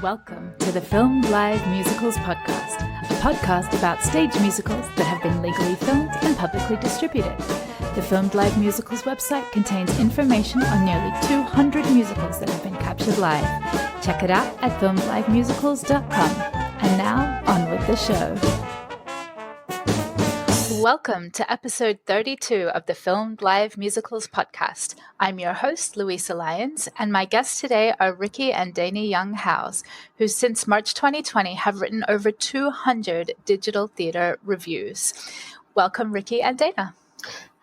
Welcome to the Filmed Live Musicals podcast, a podcast about stage musicals that have been legally filmed and publicly distributed. The Filmed Live Musicals website contains information on nearly 200 musicals that have been captured live. Check it out at filmedlivemusicals.com. And now, on with the show. Welcome to episode 32 of the Filmed Live Musicals podcast. I'm your host, Luisa Lyons, and my guests today are Ricky and Dana Young-Howze, who since March 2020 have written over 200 digital theater reviews. Welcome, Ricky and Dana.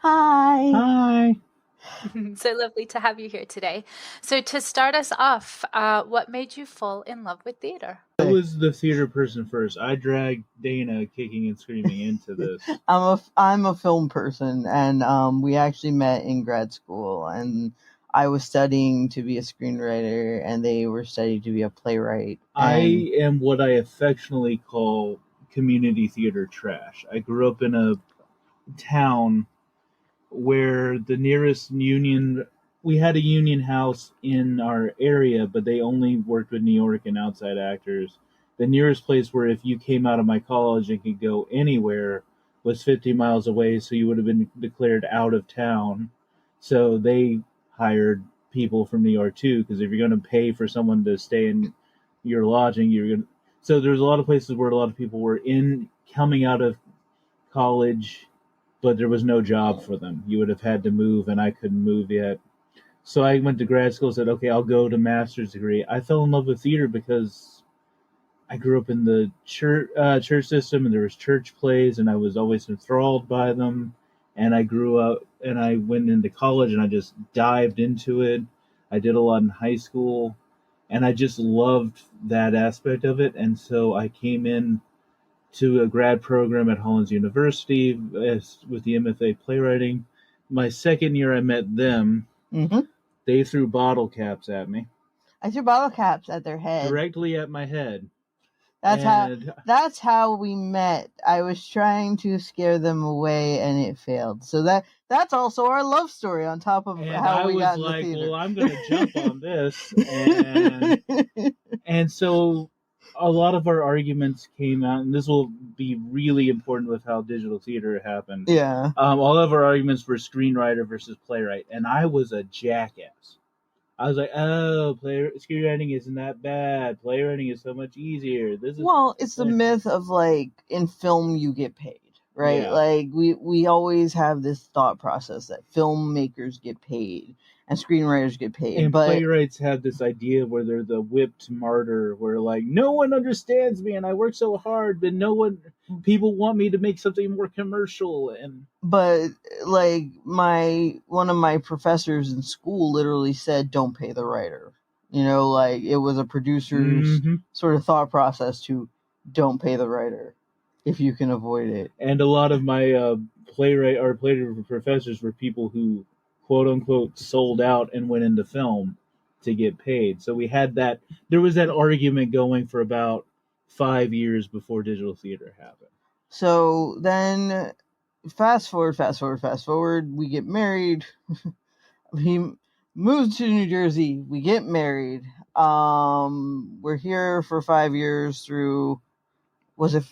Hi. Hi. So lovely to have you here today. So to start us off, what made you fall in love with theater? I was the theater person first. I dragged Dana kicking and screaming into this. I'm a film person, and we actually met in grad school, and I was studying to be a screenwriter, and they were studying to be a playwright. I am what I affectionately call community theater trash. I grew up in a town where the nearest union, we had a union house in our area, but they only worked with New York and outside actors. The nearest place where if you came out of my college and could go anywhere was 50 miles away, so you would have been declared out of town. So they hired people from New York too, because if you're going to pay for someone to stay in your lodging, you're going to... So there's a lot of places where a lot of people were coming out of college, but there was no job for them. You would have had to move, and I couldn't move yet. So I went to grad school and said, okay, I'll go to master's degree. I fell in love with theater because I grew up in the church system, and there was church plays, and I was always enthralled by them. And I grew up, and I went into college, and I just dived into it. I did a lot in high school, and I just loved that aspect of it. And so I came in to a grad program at Hollins University with the MFA playwriting. My second year, I met them. Mm-hmm. They threw bottle caps at me. I threw bottle caps at their head. Directly at my head. That's how we met. I was trying to scare them away, and it failed. So that's also our love story on top of how we got in the theater. Well, I'm going to jump on this. And so a lot of our arguments came out, and this will be really important with how digital theater happened. Yeah. All of our arguments were screenwriter versus playwright, and I was a jackass. I was like, screenwriting isn't that bad. Playwriting is so much easier. It's the myth of, like, in film you get paid, right? Yeah. Like, we always have this thought process that filmmakers get paid and screenwriters get paid. And but playwrights have this idea where they're the whipped martyr, where, like, no one understands me and I work so hard, but people want me to make something more commercial. But, like, one of my professors in school literally said, don't pay the writer. You know, like, it was a producer's sort of thought process to don't pay the writer if you can avoid it. And a lot of my playwright professors were people who, quote unquote, sold out and went into film to get paid. So we had that. There was that argument going for about 5 years before digital theater happened. So then, fast forward. We get married. He moves to New Jersey. We get married. We're here for 5 years through. Was it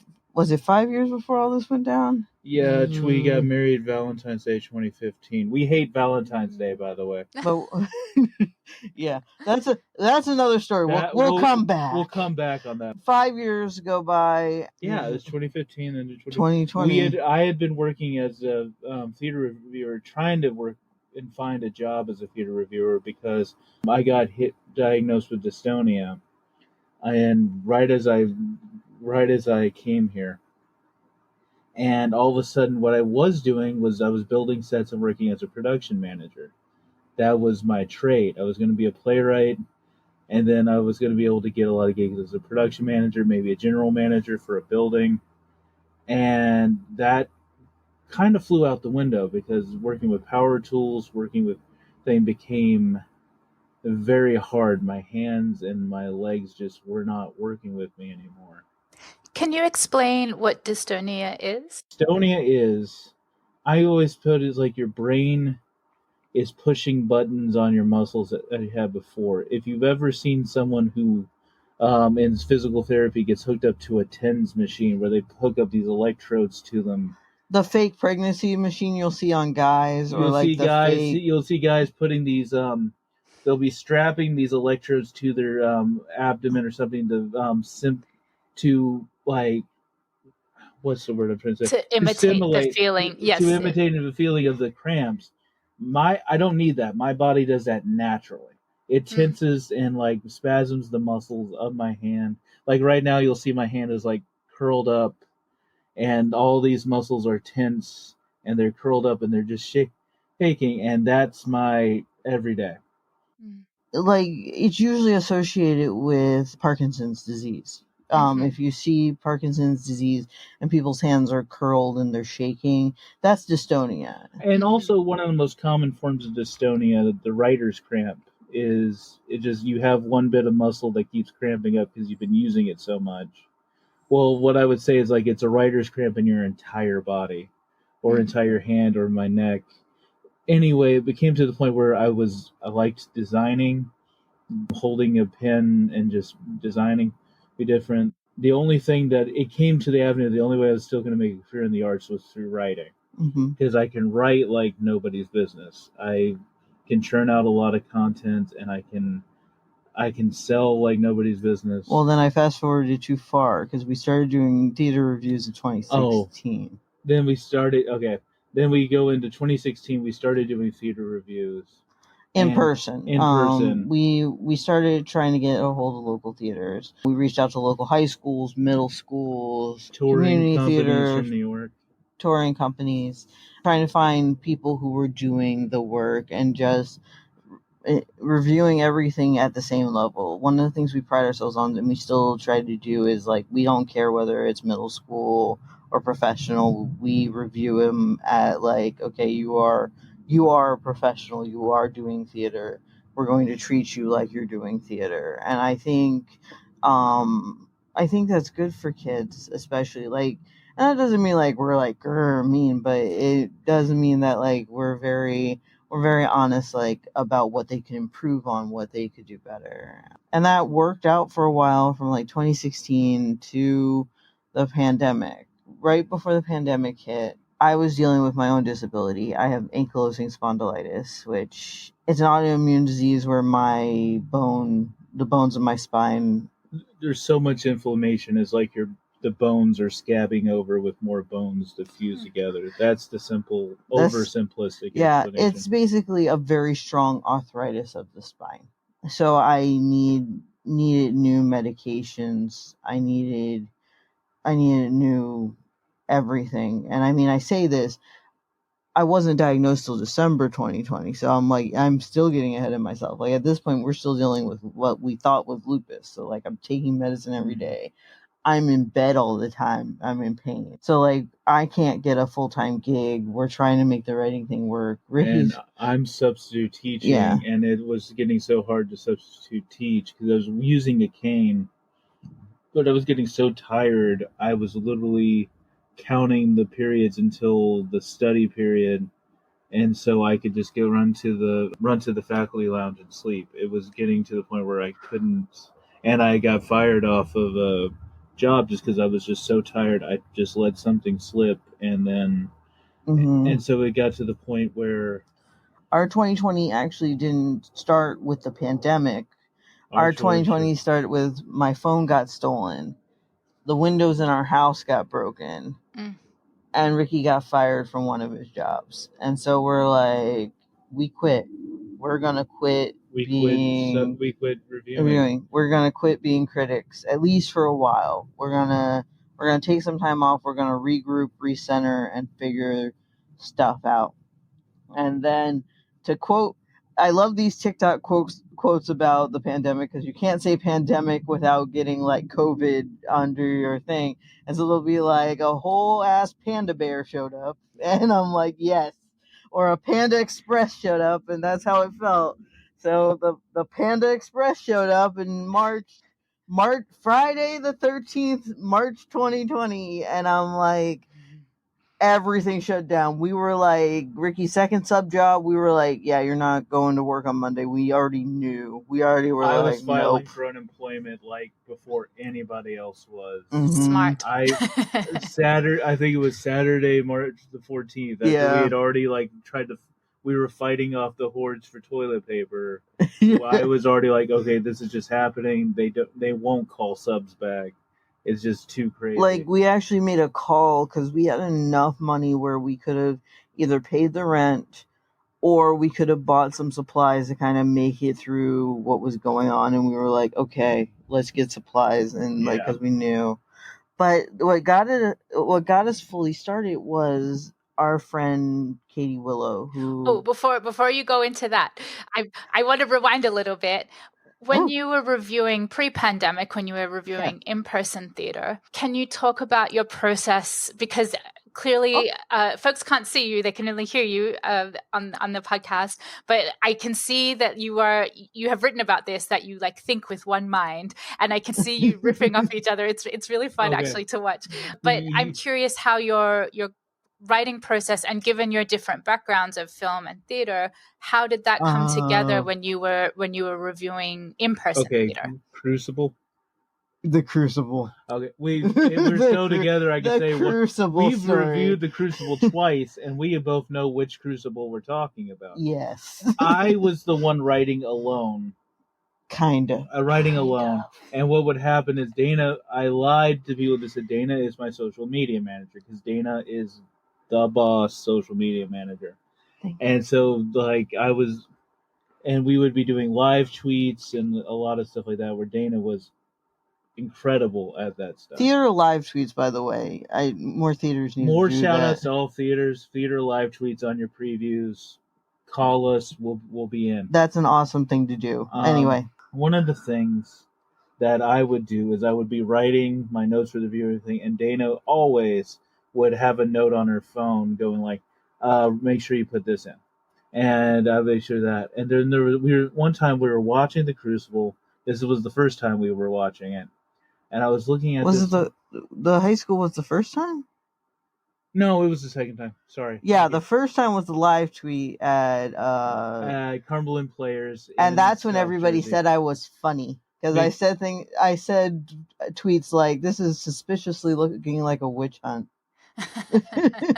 5 years before all this went down? Yeah, we got married Valentine's Day 2015. We hate Valentine's Day, by the way. But yeah, that's another story. We'll come back. We'll come back on that. 5 years go by. Yeah, it was 2015 and 2020. I had been working as a theater reviewer, trying to work and find a job as a theater reviewer because I got diagnosed with dystonia, and right as I came here. And all of a sudden, what I was doing was I was building sets and working as a production manager. That was my trade. I was going to be a playwright, and then I was going to be able to get a lot of gigs as a production manager, maybe a general manager for a building. And that kind of flew out the window because working with power tools, became very hard. My hands and my legs just were not working with me anymore. Can you explain what dystonia is? Dystonia is, I always put it as like your brain is pushing buttons on your muscles that you had before. If you've ever seen someone who in physical therapy gets hooked up to a TENS machine where they hook up these electrodes to them. The fake pregnancy machine you'll see on guys, or like the fake. You'll see guys putting these they'll be strapping these electrodes to their abdomen or something to like, what's the word I'm trying to say? To imitate the feeling. Yes. To imitate the feeling of the cramps. I don't need that. My body does that naturally. It tenses and like spasms the muscles of my hand. Like right now, you'll see my hand is like curled up, and all these muscles are tense and they're curled up and they're just shaking, and that's my everyday. Like, it's usually associated with Parkinson's disease. If you see Parkinson's disease and people's hands are curled and they're shaking, that's dystonia. And also, one of the most common forms of dystonia, the writer's cramp, is it just you have one bit of muscle that keeps cramping up because you've been using it so much. Well, what I would say is like it's a writer's cramp in your entire body, or entire hand, or my neck. Anyway, it became to the point where I liked designing, holding a pen and just designing, be different. The only thing that it came to the avenue, the only way I was still going to make a career in the arts was through writing, because I can write like nobody's business. I can churn out a lot of content, and I can sell like nobody's business. Well, then I fast forwarded too far because we started doing theater reviews in 2016. Then we started. Okay. Then we go into 2016. We started doing theater reviews in person. We started trying to get a hold of local theaters. We reached out to local high schools, middle schools, community theaters from New York, touring companies, trying to find people who were doing the work and just reviewing everything at the same level. One of the things we pride ourselves on, and we still try to do, is like, we don't care whether it's middle school or professional. We review them at like, okay, you are a professional, you are doing theater, we're going to treat you like you're doing theater. And I think that's good for kids, especially. Like, and that doesn't mean like we're like mean, but it does mean that like we're very honest, like, about what they can improve on, what they could do better. And that worked out for a while, from like 2016 to the pandemic. Right before the pandemic hit, I was dealing with my own disability. I have ankylosing spondylitis, which is an autoimmune disease where the bones of my spine, there's so much inflammation. It's like the bones are scabbing over with more bones to fuse together. That's the oversimplistic explanation. It's basically a very strong arthritis of the spine. So I needed new medications. I needed new everything. And I mean, I say this, I wasn't diagnosed till December 2020. So I'm still getting ahead of myself. Like, at this point, we're still dealing with what we thought was lupus. So like, I'm taking medicine every day. I'm in bed all the time. I'm in pain. So like, I can't get a full-time gig. We're trying to make the writing thing work. And I'm substitute teaching, and it was getting so hard to substitute teach because I was using a cane, but I was getting so tired. I was literally counting the periods until the study period, and so I could just go run to the faculty lounge and sleep. It was getting to the point where I couldn't, and I got fired off of a job just because I was just so tired. I just let something slip, and then and so it got to the point where our 2020 actually didn't start with the pandemic. Our 2020 started with my phone got stolen, the windows in our house got broken, and Ricky got fired from one of his jobs. And so we're like, we quit. We're gonna quit. We quit reviewing. We're gonna quit being critics, at least for a while. We're gonna take some time off. We're gonna regroup, recenter, and figure stuff out. And then, to quote, I love these TikTok quotes about the pandemic, because you can't say pandemic without getting like COVID under your thing. And so they'll be like, a whole ass panda bear showed up, and I'm like, yes. Or a Panda Express showed up, and that's how it felt. So the Panda Express showed up in Friday the 13th, March 2020, and I'm like, everything shut down. We were like, Ricky's second sub job, we were like, yeah, you're not going to work on Monday. We already knew. We already were I like, was filing nope. for unemployment like before anybody else was. Smart. I think it was Saturday, March the 14th. After Yeah. we had already like we were fighting off the hordes for toilet paper. Yeah. I was already like, okay, this is just happening. They won't call subs back. It's just too crazy. Like, we actually made a call because we had enough money where we could have either paid the rent or we could have bought some supplies to kind of make it through what was going on. And we were like, okay, let's get supplies. And like, because we knew. But what got us fully started was our friend Katie Willow, who... Oh, before you go into that, I want to rewind a little bit. When you were reviewing pre-pandemic, when you were reviewing in-person theater, can you talk about your process? Because clearly, folks can't see you; they can only hear you on the podcast. But I can see that you have written about this, that you like think with one mind, and I can see you riffing off each other. It's really fun actually to watch. But I'm curious how your writing process, and given your different backgrounds of film and theater, how did that come together when you were reviewing in-person theater? Crucible. The Crucible. Okay, we're still together. I can say we've reviewed the Crucible twice, and we both know which Crucible we're talking about. Yes. I was the one writing alone. Kinda. Writing alone. And what would happen is I lied to people that said Dana is my social media manager, because Dana is the boss social media manager. And so like we would be doing live tweets and a lot of stuff like that, where Dana was incredible at that stuff. Theater live tweets, by the way. More theaters need more to do shout that. outs to all theaters. Theater live tweets on your previews. Call us, we'll be in. That's an awesome thing to do. Anyway, one of the things that I would do is I would be writing my notes for the viewer thing, and Dana always would have a note on her phone going like, make sure you put this in. And I make sure that. And then one time we were watching The Crucible. This was the first time we were watching it. And I was looking at the high school was the first time? No, it was the second time. Sorry. Yeah, the first time was the live tweet at Cumberland Players. And that's when everybody said I was funny. Because I said tweets like, this is suspiciously looking like a witch hunt.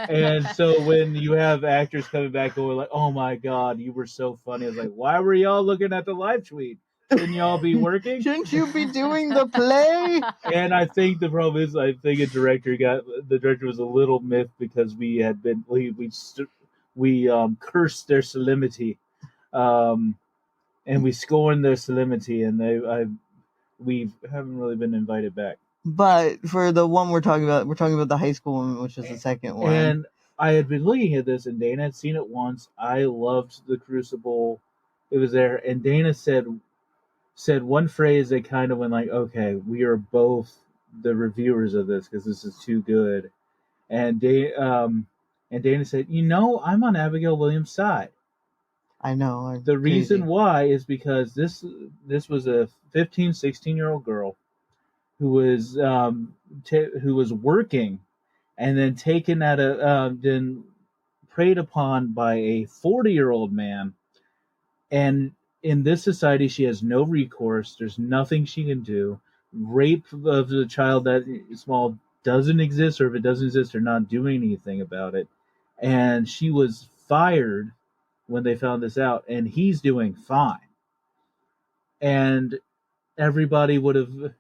And so when you have actors coming back going like, oh my God, you were so funny. I was like, why were y'all looking at the live tweet? Shouldn't y'all be working? Shouldn't you be doing the play? And I think the problem is, I think the director was a little miffed because we had been we cursed their solemnity, and we scorned their solemnity, and we haven't really been invited back. But for the one we're talking about the high school one, which is the second one. And I had been looking at this, and Dana had seen it once. I loved The Crucible. It was there, and Dana said one phrase that kind of went like, okay, we are both the reviewers of this because this is too good. And Dana said, I'm on Abigail Williams' side. I know. The reason why is because this was a 15, 16-year-old girl who was working, and then taken then preyed upon by a 40-year-old man. And in this society, she has no recourse. There's nothing she can do. Rape of the child that small doesn't exist, or if it doesn't exist, they're not doing anything about it. And she was fired when they found this out, and he's doing fine. And everybody would have,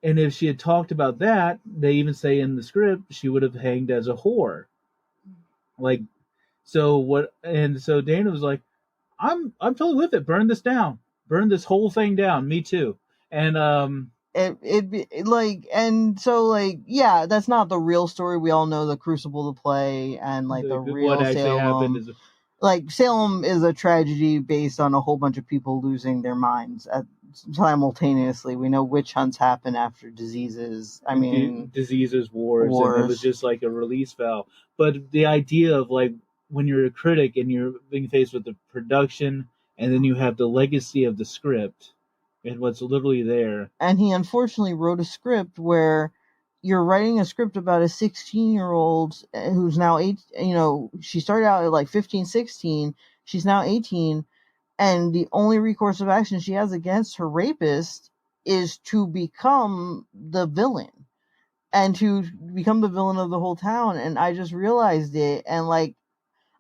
and if she had talked about that, they even say in the script, she would have hanged as a whore. Like, so Dana was like, I'm totally with it. Burn this down. Burn this whole thing down. Me too. And yeah, that's not the real story. We all know the Crucible, the play, and like the real what actually Salem. Happened is like Salem is a tragedy based on a whole bunch of people losing their minds simultaneously. We know witch hunts happen after diseases. I mean, diseases, wars. And it was just like a release valve. But the idea of like, when you're a critic and you're being faced with the production, and then you have the legacy of the script and what's literally there. And he unfortunately wrote a script where you're writing a script about a 16-year-old who's now 8, she started out at like 15, 16. She's now 18. And the only recourse of action she has against her rapist is to become the villain and to become the villain of the whole town. And I just realized it. And like,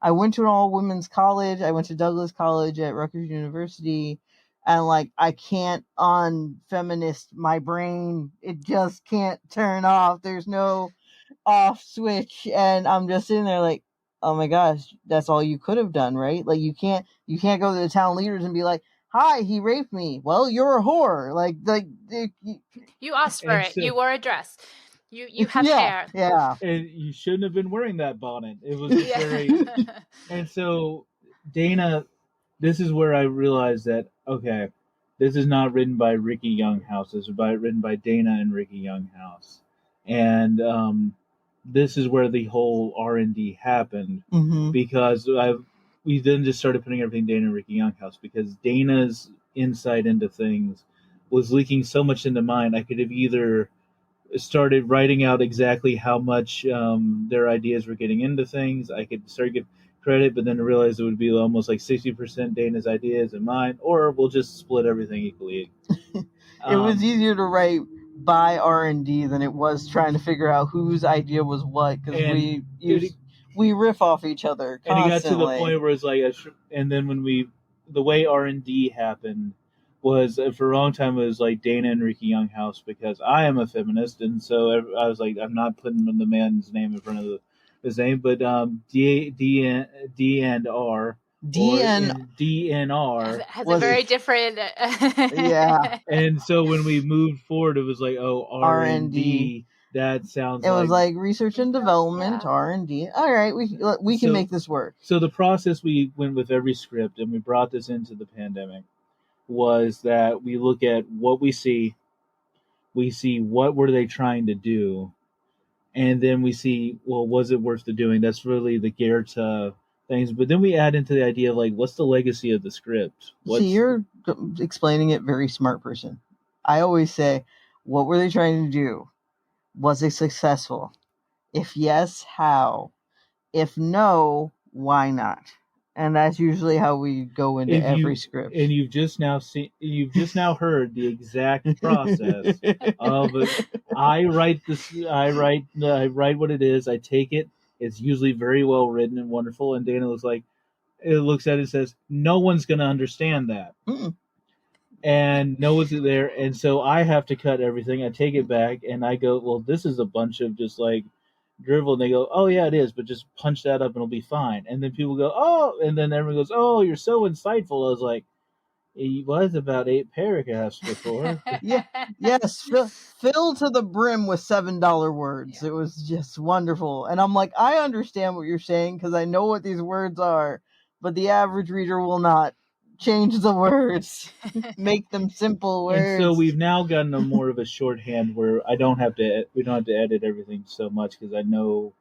I went to an all women's college. I went to Douglas College at Rutgers University. And like, I can't unfeminist my brain. It just can't turn off. There's no off switch. And I'm just sitting there like, oh my gosh, that's all you could have done, right? Like, you can't go to the town leaders and be like, hi, he raped me. Well, you're a whore. You asked for it. You wore a dress. You have hair. Yeah. And you shouldn't have been wearing that bonnet. It was very. And so, Dana, this is where I realized that, okay, this is not written by Ricky Young-Howze. This is written by Dana and Ricky Young-Howze. And this is where the whole R&D happened, because we then just started putting everything Dana and Ricky Young-Howze, because Dana's insight into things was leaking so much into mine. I could have either started writing out exactly how much their ideas were getting into things. I could start to give credit, but then I realized it would be almost like 60% Dana's ideas and mine, or we'll just split everything equally. It was easier to write by R&D than it was trying to figure out whose idea was what, because we riff off each other constantly. And it got to the point where it's like, and then when the way R&D happened was, for a long time, it was like Dana and Ricky Young-Howze, because I am a feminist, and so I was like, I'm not putting the man's name in front of his name, but D and R. DNR has a very different. Yeah. And so when we moved forward, it was like, oh, R&D. That sounds. It was like research and development, R&D. All right, we can make this work. So the process we went with every script, and we brought this into the pandemic, was that we look at what we see what were they trying to do, and then we see, well, was it worth the doing? That's really the Goethe things. But then we add into the idea of like, what's the legacy of the script? See, you're explaining it very smart person. I always say, what were they trying to do? Was it successful? If yes, how? If no, why not? And that's usually how we go into every script. And you've just now heard the exact process of I write what it is. I take it. It's usually very well written and wonderful. And Dana looks at it and says, no one's going to understand that. Mm-mm. And no one's there. And so I have to cut everything. I take it back and I go, well, this is a bunch of just like drivel. And they go, oh yeah, it is, but just punch that up and it'll be fine. And then people go, oh, and then everyone goes, oh, you're so insightful. I was like, it was about 8 paragraphs before. Yes, filled to the brim with $7 words. It was just wonderful. And I'm like, I understand what you're saying because I know what these words are, but the average reader will not change the words, make them simple words. And so we've now gotten a more of a shorthand where we don't have to edit everything so much, because I know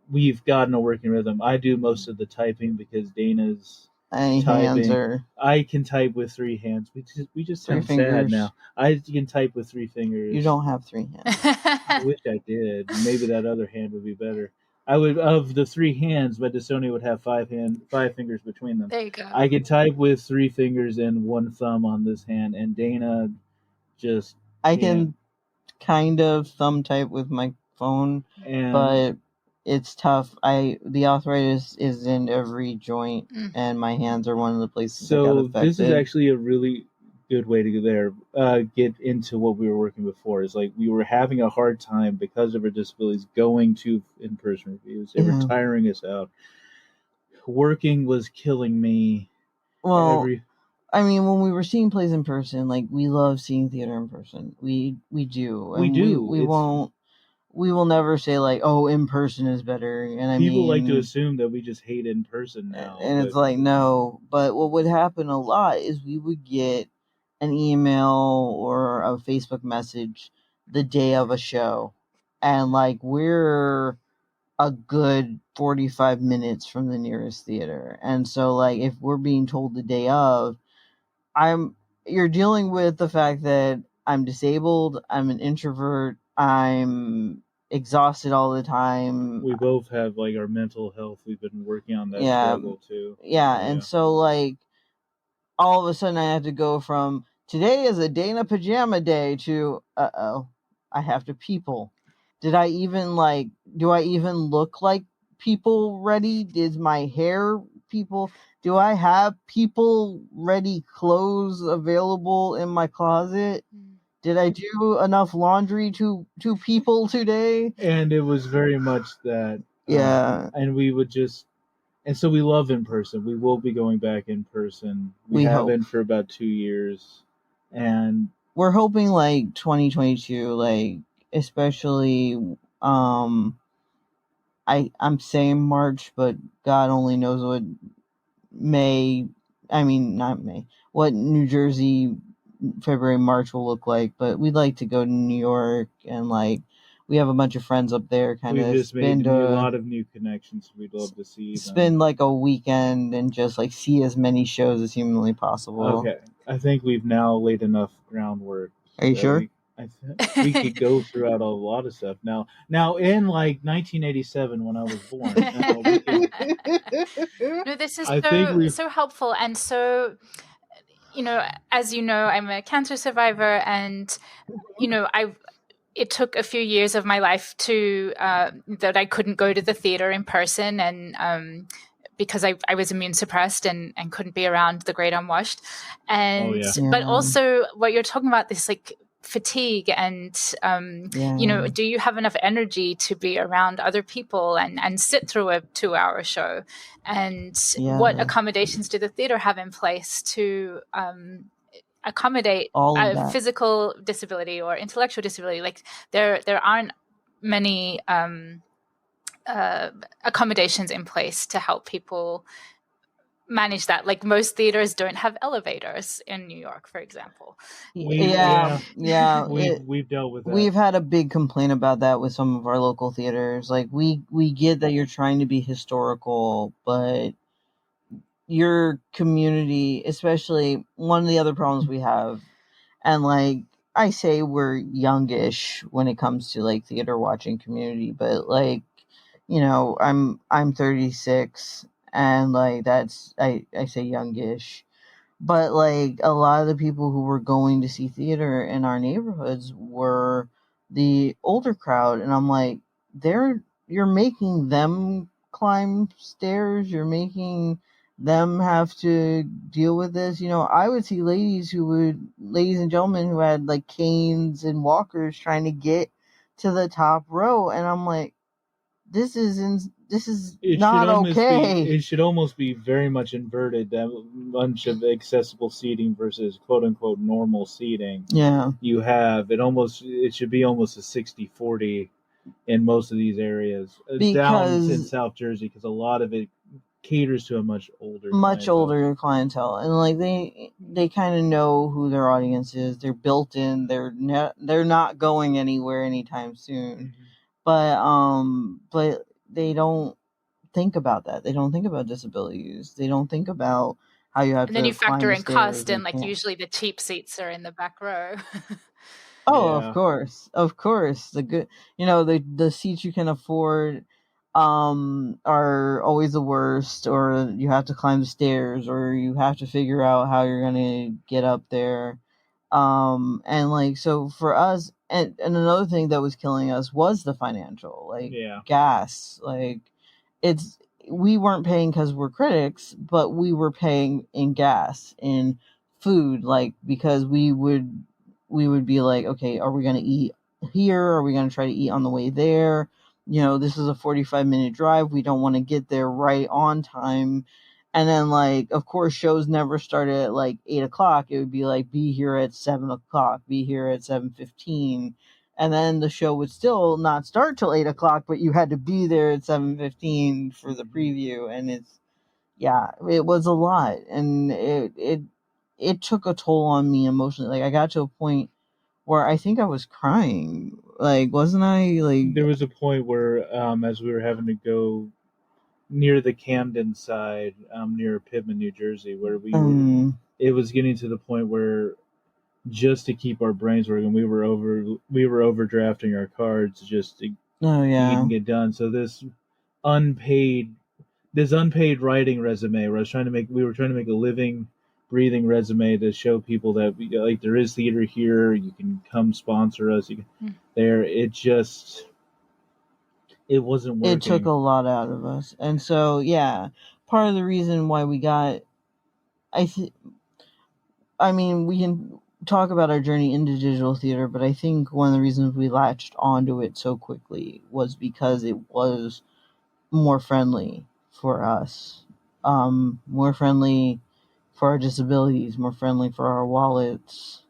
we've gotten a working rhythm. I do most of the typing because Dana's typing. I can type with 3 hands. We just sound sad now. I can type with 3 fingers. You don't have 3 hands. I wish I did. Maybe that other hand would be better. I would, of the 3 hands, but Sony would have 5 fingers between them. There you go. I could type with 3 fingers and 1 thumb on this hand, and Dana just. I can kind of thumb type with my phone, but it's tough. The arthritis is in every joint, and my hands are one of the places that got affected. This is actually a really good way to get into what we were working before. Is like we were having a hard time because of our disabilities going to in-person reviews. They were tiring us out. Working was killing me. Well, I mean, when we were seeing plays in person, like, we love seeing theater in person. We do. We do. We will never say like, oh, in person is better. And people like to assume that we just hate in person now. And it's like, no. But what would happen a lot is we would get an email or a Facebook message the day of a show, and like, we're a good 45 minutes from the nearest theater. And so like, if we're being told the day of, you're dealing with the fact that I'm disabled, I'm an introvert, I'm exhausted all the time. We both have like our mental health. We've been working on that struggle too. Yeah, and so like all of a sudden I have to go from today is a Dana pajama day to I have to people. Do I even look like people ready? Is my hair people? Do I have people ready clothes available in my closet? Did I do enough laundry to people today? And it was very much that. Yeah. And we would just, and so we love in person. We will be going back in person. We have hope. been for about 2 years. And we're hoping like 2022, like especially I'm saying March, but God only knows what what New Jersey February, March will look like, but we'd like to go to New York, and like we have a bunch of friends up there. We've just made a lot of new connections. We'd love to see them. Spend like a weekend and just like see as many shows as humanly possible. Okay, I think we've now laid enough groundwork. Are you sure? We could go throughout a lot of stuff now. Now, in like 1987, when I was born. No, this is so helpful, and so, as you know, I'm a cancer survivor, and it took a few years of my life to that I couldn't go to the theater in person, and because I was immune suppressed and couldn't be around the great unwashed, and but also what you're talking about, this like fatigue and do you have enough energy to be around other people and sit through a 2-hour show, and what accommodations do the theater have in place to accommodate a physical disability or intellectual disability? Like there aren't many accommodations in place to help people manage that. Like most theaters don't have elevators in New York, for example. We've dealt with that. We've had a big complaint about that with some of our local theaters. Like we get that you're trying to be historical, but your community, especially one of the other problems we have, and like I say we're youngish when it comes to like theater watching community, but like I'm 36, and like that's I say youngish, but like a lot of the people who were going to see theater in our neighborhoods were the older crowd, and I'm like, you're making them climb stairs, you're making them have to deal with this. I would see ladies and gentlemen who had like canes and walkers trying to get to the top row, and I'm like, this is not okay. It should almost be very much inverted, that bunch of accessible seating versus quote unquote normal seating. Yeah. You have it should be almost a 60-40 in most of these areas. Down in South Jersey, because a lot of it caters to a much older clientele, and like they kind of know who their audience is. They're built in. They're not going anywhere anytime soon. Mm-hmm. But they don't think about that. They don't think about disability use. They don't think about how you have to. And then you factor in cost, and like usually the cheap seats are in the back row. Of course. The good, the seats you can afford are always the worst, or you have to climb the stairs, or you have to figure out how you're going to get up there. And like, so for us, and another thing that was killing us was the financial, like gas. Like we weren't paying because we're critics, but we were paying in gas, in food, like, because we would be like, okay, are we going to eat here? Are we going to try to eat on the way there? This is a 45-minute drive. We don't want to get there right on time. And then, like, of course, shows never started at like 8:00. It would be like, be here at 7:00, be here at 7:15. And then the show would still not start till 8:00, but you had to be there at 7:15 for the preview. And it was a lot. And it took a toll on me emotionally. Like, I got to a point where I think I was crying. Like, wasn't I? Like, there was a point where, as we were having to go near the Camden side, near Pittman, New Jersey, where it was getting to the point where just to keep our brains working. We were overdrafting our cards just to get it done. So this unpaid writing resume where we were trying to make a living, breathing resume to show people that like there is theater here. You can come sponsor us. It wasn't working. It took a lot out of us, and so part of the reason why we got, I mean, we can talk about our journey into digital theater, but I think one of the reasons we latched onto it so quickly was because it was more friendly for us, more friendly for our disabilities, more friendly for our wallets,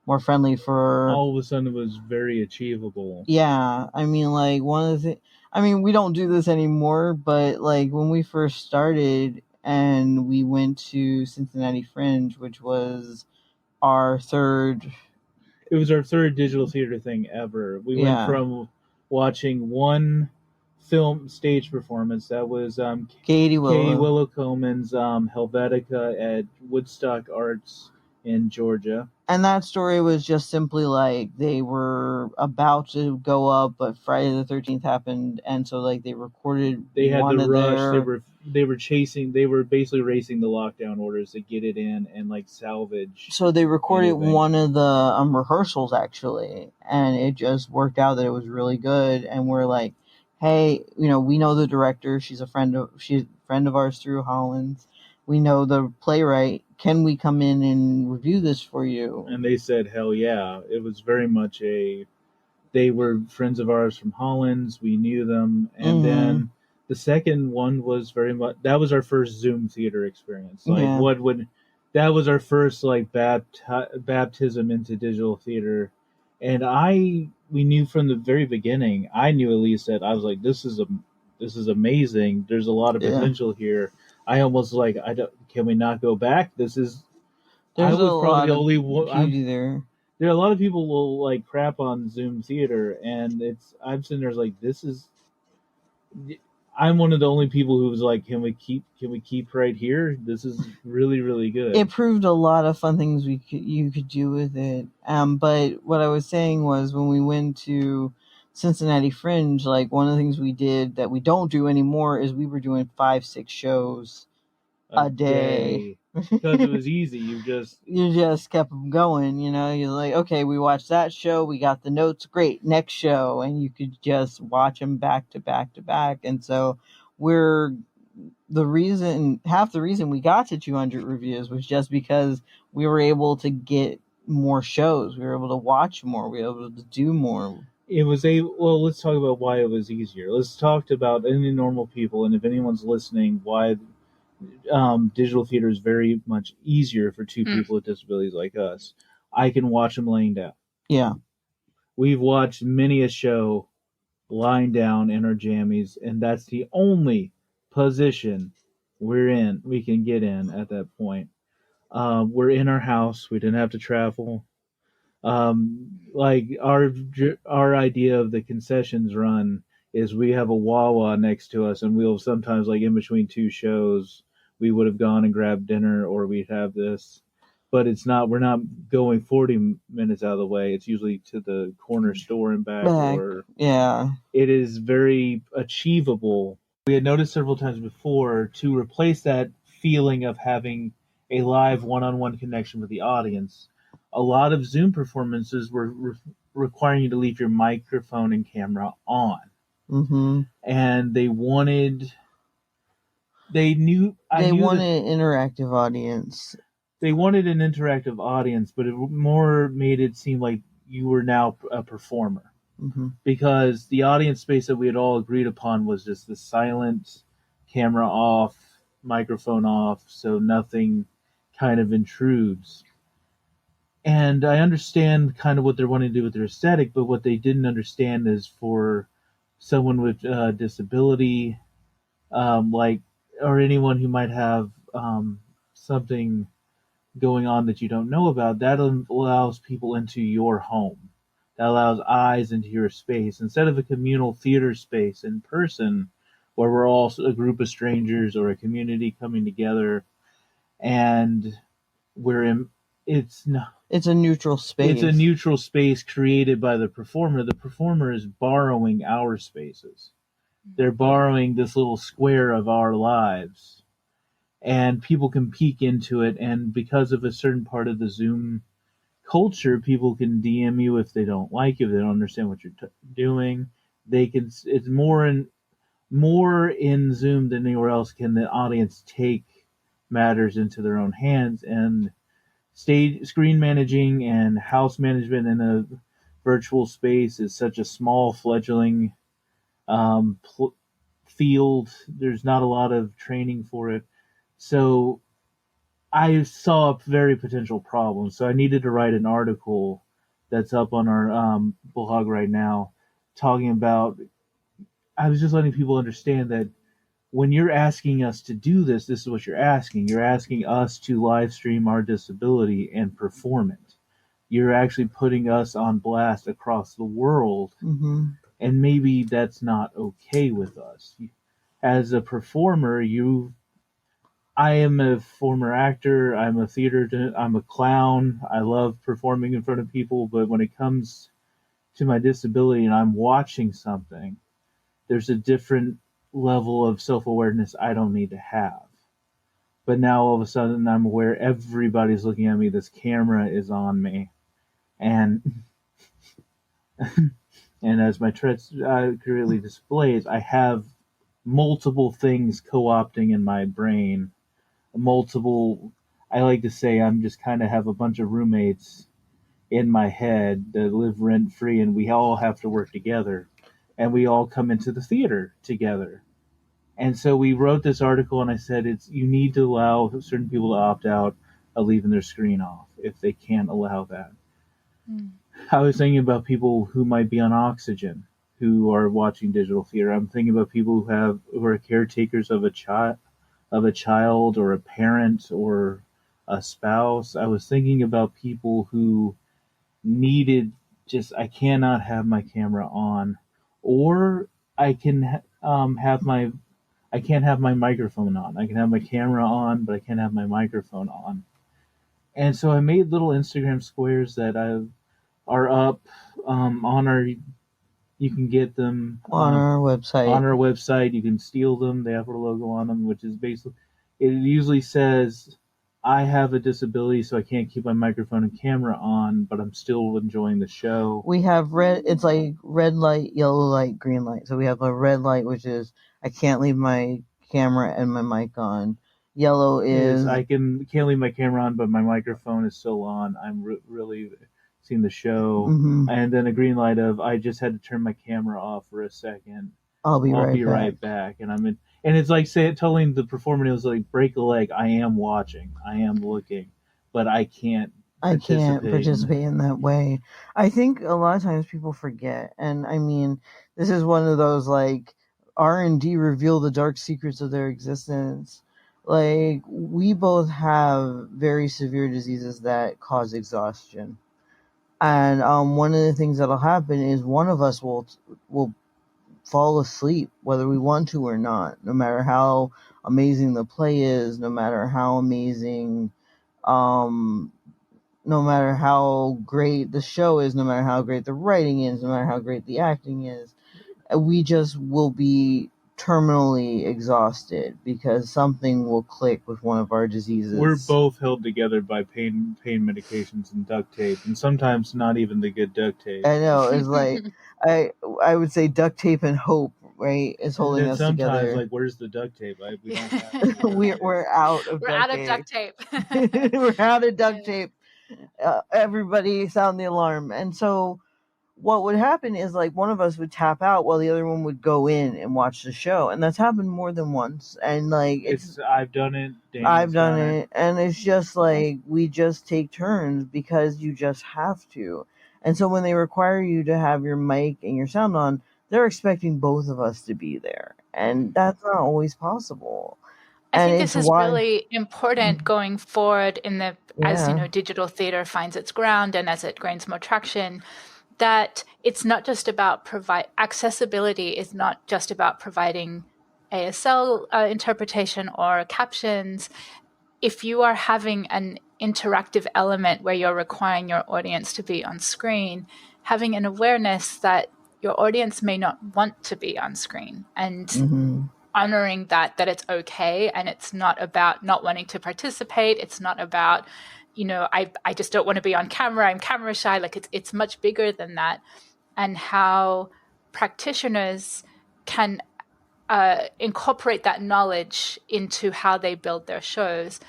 more friendly for... All of a sudden, it was very achievable. Yeah, I mean, like, one of the... I mean, we don't do this anymore, but, like, when we first started and we went to Cincinnati Fringe, which was our third... It was our third digital theater thing ever. We went from watching one film stage performance that was Katie Willow Coleman's Helvetica at Woodstock Arts in Georgia. And that story was just simply like they were about to go up, but Friday the 13th happened, and so like they recorded. They had to rush. They were basically racing the lockdown orders to get it in and like salvage. So they recorded one of the rehearsals actually, and it just worked out that it was really good. And we're like, hey, we know the director. She's a friend of ours through Hollins. We know the playwright. Can we come in and review this for you? And they said, hell yeah. It was very much they were friends of ours from Hollins. We knew them. And then the second one was very much, that was our first Zoom theater experience. That was our first like baptism into digital theater. And we knew from the very beginning, I knew at least that I was like, this is amazing. There's a lot of potential here. I almost like, can we not go back? There's probably the only one there. There are a lot of people will like crap on Zoom theater, and I'm sitting there like, I'm one of the only people who was like, can we keep right here? This is really, really good. It proved a lot of fun things you could do with it. But what I was saying was when we went to Cincinnati Fringe, like one of the things we did that we don't do anymore is we were doing 5-6 shows a day. Because it was easy. You just kept them going, you're like, okay, we watched that show, we got the notes, great, next show, and you could just watch them back to back to back. And so half the reason we got to 200 reviews was just because we were able to get more shows, we were able to watch more, we were able to do more. Well, let's talk about why it was easier. Let's talk about any normal people, and if anyone's listening, why digital theater is very much easier for two people with disabilities like us. I can watch them laying down. Yeah. We've watched many a show lying down in our jammies, and that's the only position we can get in at that point. We're in our house. We didn't have to travel. Like our idea of the concessions run is we have a Wawa next to us, and we'll sometimes, like in between two shows, we would have gone and grabbed dinner, or we'd have this. But we're not going 40 minutes out of the way. It's usually to the corner store and back. It is very achievable. We had noticed several times before to replace that feeling of having a live one-on-one connection with the audience. A lot of Zoom performances were requiring you to leave your microphone and camera on. Mm-hmm. And they wanted an interactive audience. They wanted an interactive audience, but it more made it seem like you were now a performer. Mm-hmm. Because the audience space that we had all agreed upon was just the silent, camera off, microphone off, so nothing kind of intrudes. And I understand kind of what they're wanting to do with their aesthetic, but what they didn't understand is for someone with disability, or anyone who might have something going on that you don't know about, that allows people into your home. That allows eyes into your space. Instead of a communal theater space in person, where we're all a group of strangers or a community coming together, and we're it's not. It's a neutral space. It's a neutral space created by the performer. The performer is borrowing our spaces. They're borrowing this little square of our lives, and people can peek into it. And because of a certain part of the Zoom culture, people can DM you if they don't like you, if they don't understand what you're doing. They can. It's more in Zoom than anywhere else. Can the audience take matters into their own hands, and screen managing and house management in a virtual space is such a small fledgling um, field. There's not a lot of training for it. So I saw a very potential problem. So I needed to write an article that's up on our blog right now talking about, I was just letting people understand that when you're asking us to do this, this is what you're asking. You're asking us to live stream our disability and perform it. You're actually putting us on blast across the world. Mm-hmm. And maybe that's not okay with us. As a performer, I am a former actor. I'm a clown. I love performing in front of people. But when it comes to my disability and I'm watching something, there's a different level of self-awareness I don't need to have. But now all of a sudden I'm aware everybody's looking at me. This camera is on me. And and as my threats clearly displays, I have multiple things co-opting in my brain. I like to say I'm just kind of have a bunch of roommates in my head that live rent free, and we all have to work together, and we all come into the theater together. And so we wrote this article, and I said you need to allow certain people to opt out of leaving their screen off if they can't allow that. I was thinking about people who might be on oxygen who are watching digital theater. I'm thinking about people who are caretakers of a child or a parent or a spouse. I was thinking about people who needed I cannot have my camera on, or I can I can't have my microphone on. I can have my camera on, but I can't have my microphone on. And so I made little Instagram squares that are up on our. You can get them on our website. On our website, you can steal them. They have our logo on them, which is basically, it usually says, "I have a disability, so I can't keep my microphone and camera on, but I'm still enjoying the show." We have red. It's like red light, yellow light, green light. So we have a red light, which is I can't leave my camera and my mic on. Yellow is I can't leave my camera on, but my microphone is still on. I'm really seeing the show. Mm-hmm. And then a green light of I just had to turn my camera off for a second. I'll be right back. And I'm in. And it's like telling the performer, it was like, break a leg. I am watching. I am looking, but I can't participate in that way. I think a lot of times people forget, and I mean, this is one of those like R&D reveal the dark secrets of their existence. Like, we both have very severe diseases that cause exhaustion, and one of the things that'll happen is one of us will fall asleep whether we want to or not, no matter how amazing the play is, no matter how amazing no matter how great the show is, no matter how great the writing is, no matter how great the acting is, we just will be terminally exhausted because something will click with one of our diseases. We're both held together by pain medications and duct tape, and sometimes not even the good duct tape. I know, it's like I would say duct tape and hope, right? Is holding us together. Sometimes, like, where's the duct tape? We don't have we're out of duct tape. We're out of duct tape. Everybody sound the alarm. And so what would happen is, like, one of us would tap out while the other one would go in and watch the show, and that's happened more than once. And like, I've done it. I've done it, and it's just like we just take turns because you just have to. And so when they require you to have your mic and your sound on, they're expecting both of us to be there, and that's not always possible. I think this is really important going forward as digital theater finds its ground and as it gains more traction, that it's not just about accessibility is not just about providing ASL interpretation or captions. if you are having an interactive element where you're requiring your audience to be on screen, having an awareness that your audience may not want to be on screen, and honoring that it's okay, and it's not about not wanting to participate. It's not about, I just don't want to be on camera. I'm camera shy. Like it's much bigger than that. And how practitioners can incorporate that knowledge into how they build their shows.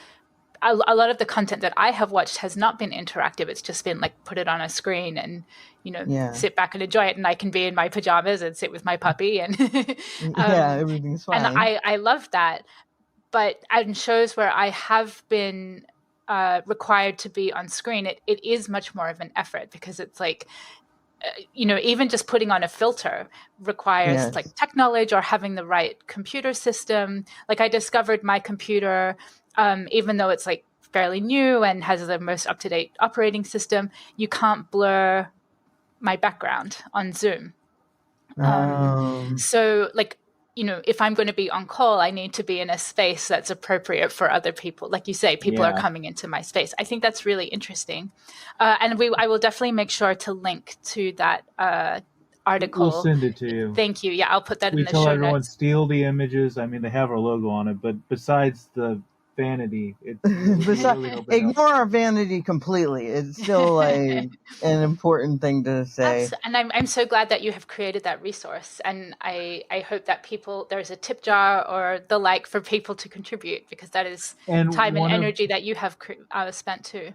A lot of the content that I have watched has not been interactive. It's just been like, put it on a screen and, sit back and enjoy it. And I can be in my pajamas and sit with my puppy and everything's fine. And I love that. But in shows where I have been required to be on screen, it is much more of an effort, because it's like, even just putting on a filter requires like tech knowledge or having the right computer system. Like I discovered my computer, even though it's like fairly new and has the most up-to-date operating system, you can't blur my background on Zoom. So like, if I'm going to be on call, I need to be in a space that's appropriate for other people. Like you say, people are coming into my space. I think that's really interesting. And I will definitely make sure to link to that article. We'll send it to you. Thank you. Yeah, I'll put that in the show notes. We tell everyone, steal the images. I mean, they have our logo on it, but besides the vanity, ignore our vanity completely. It's still like an important thing to say. And I'm so glad that you have created that resource, and I hope that there's a tip jar or the like for people to contribute, because that is time and energy that you have spent too.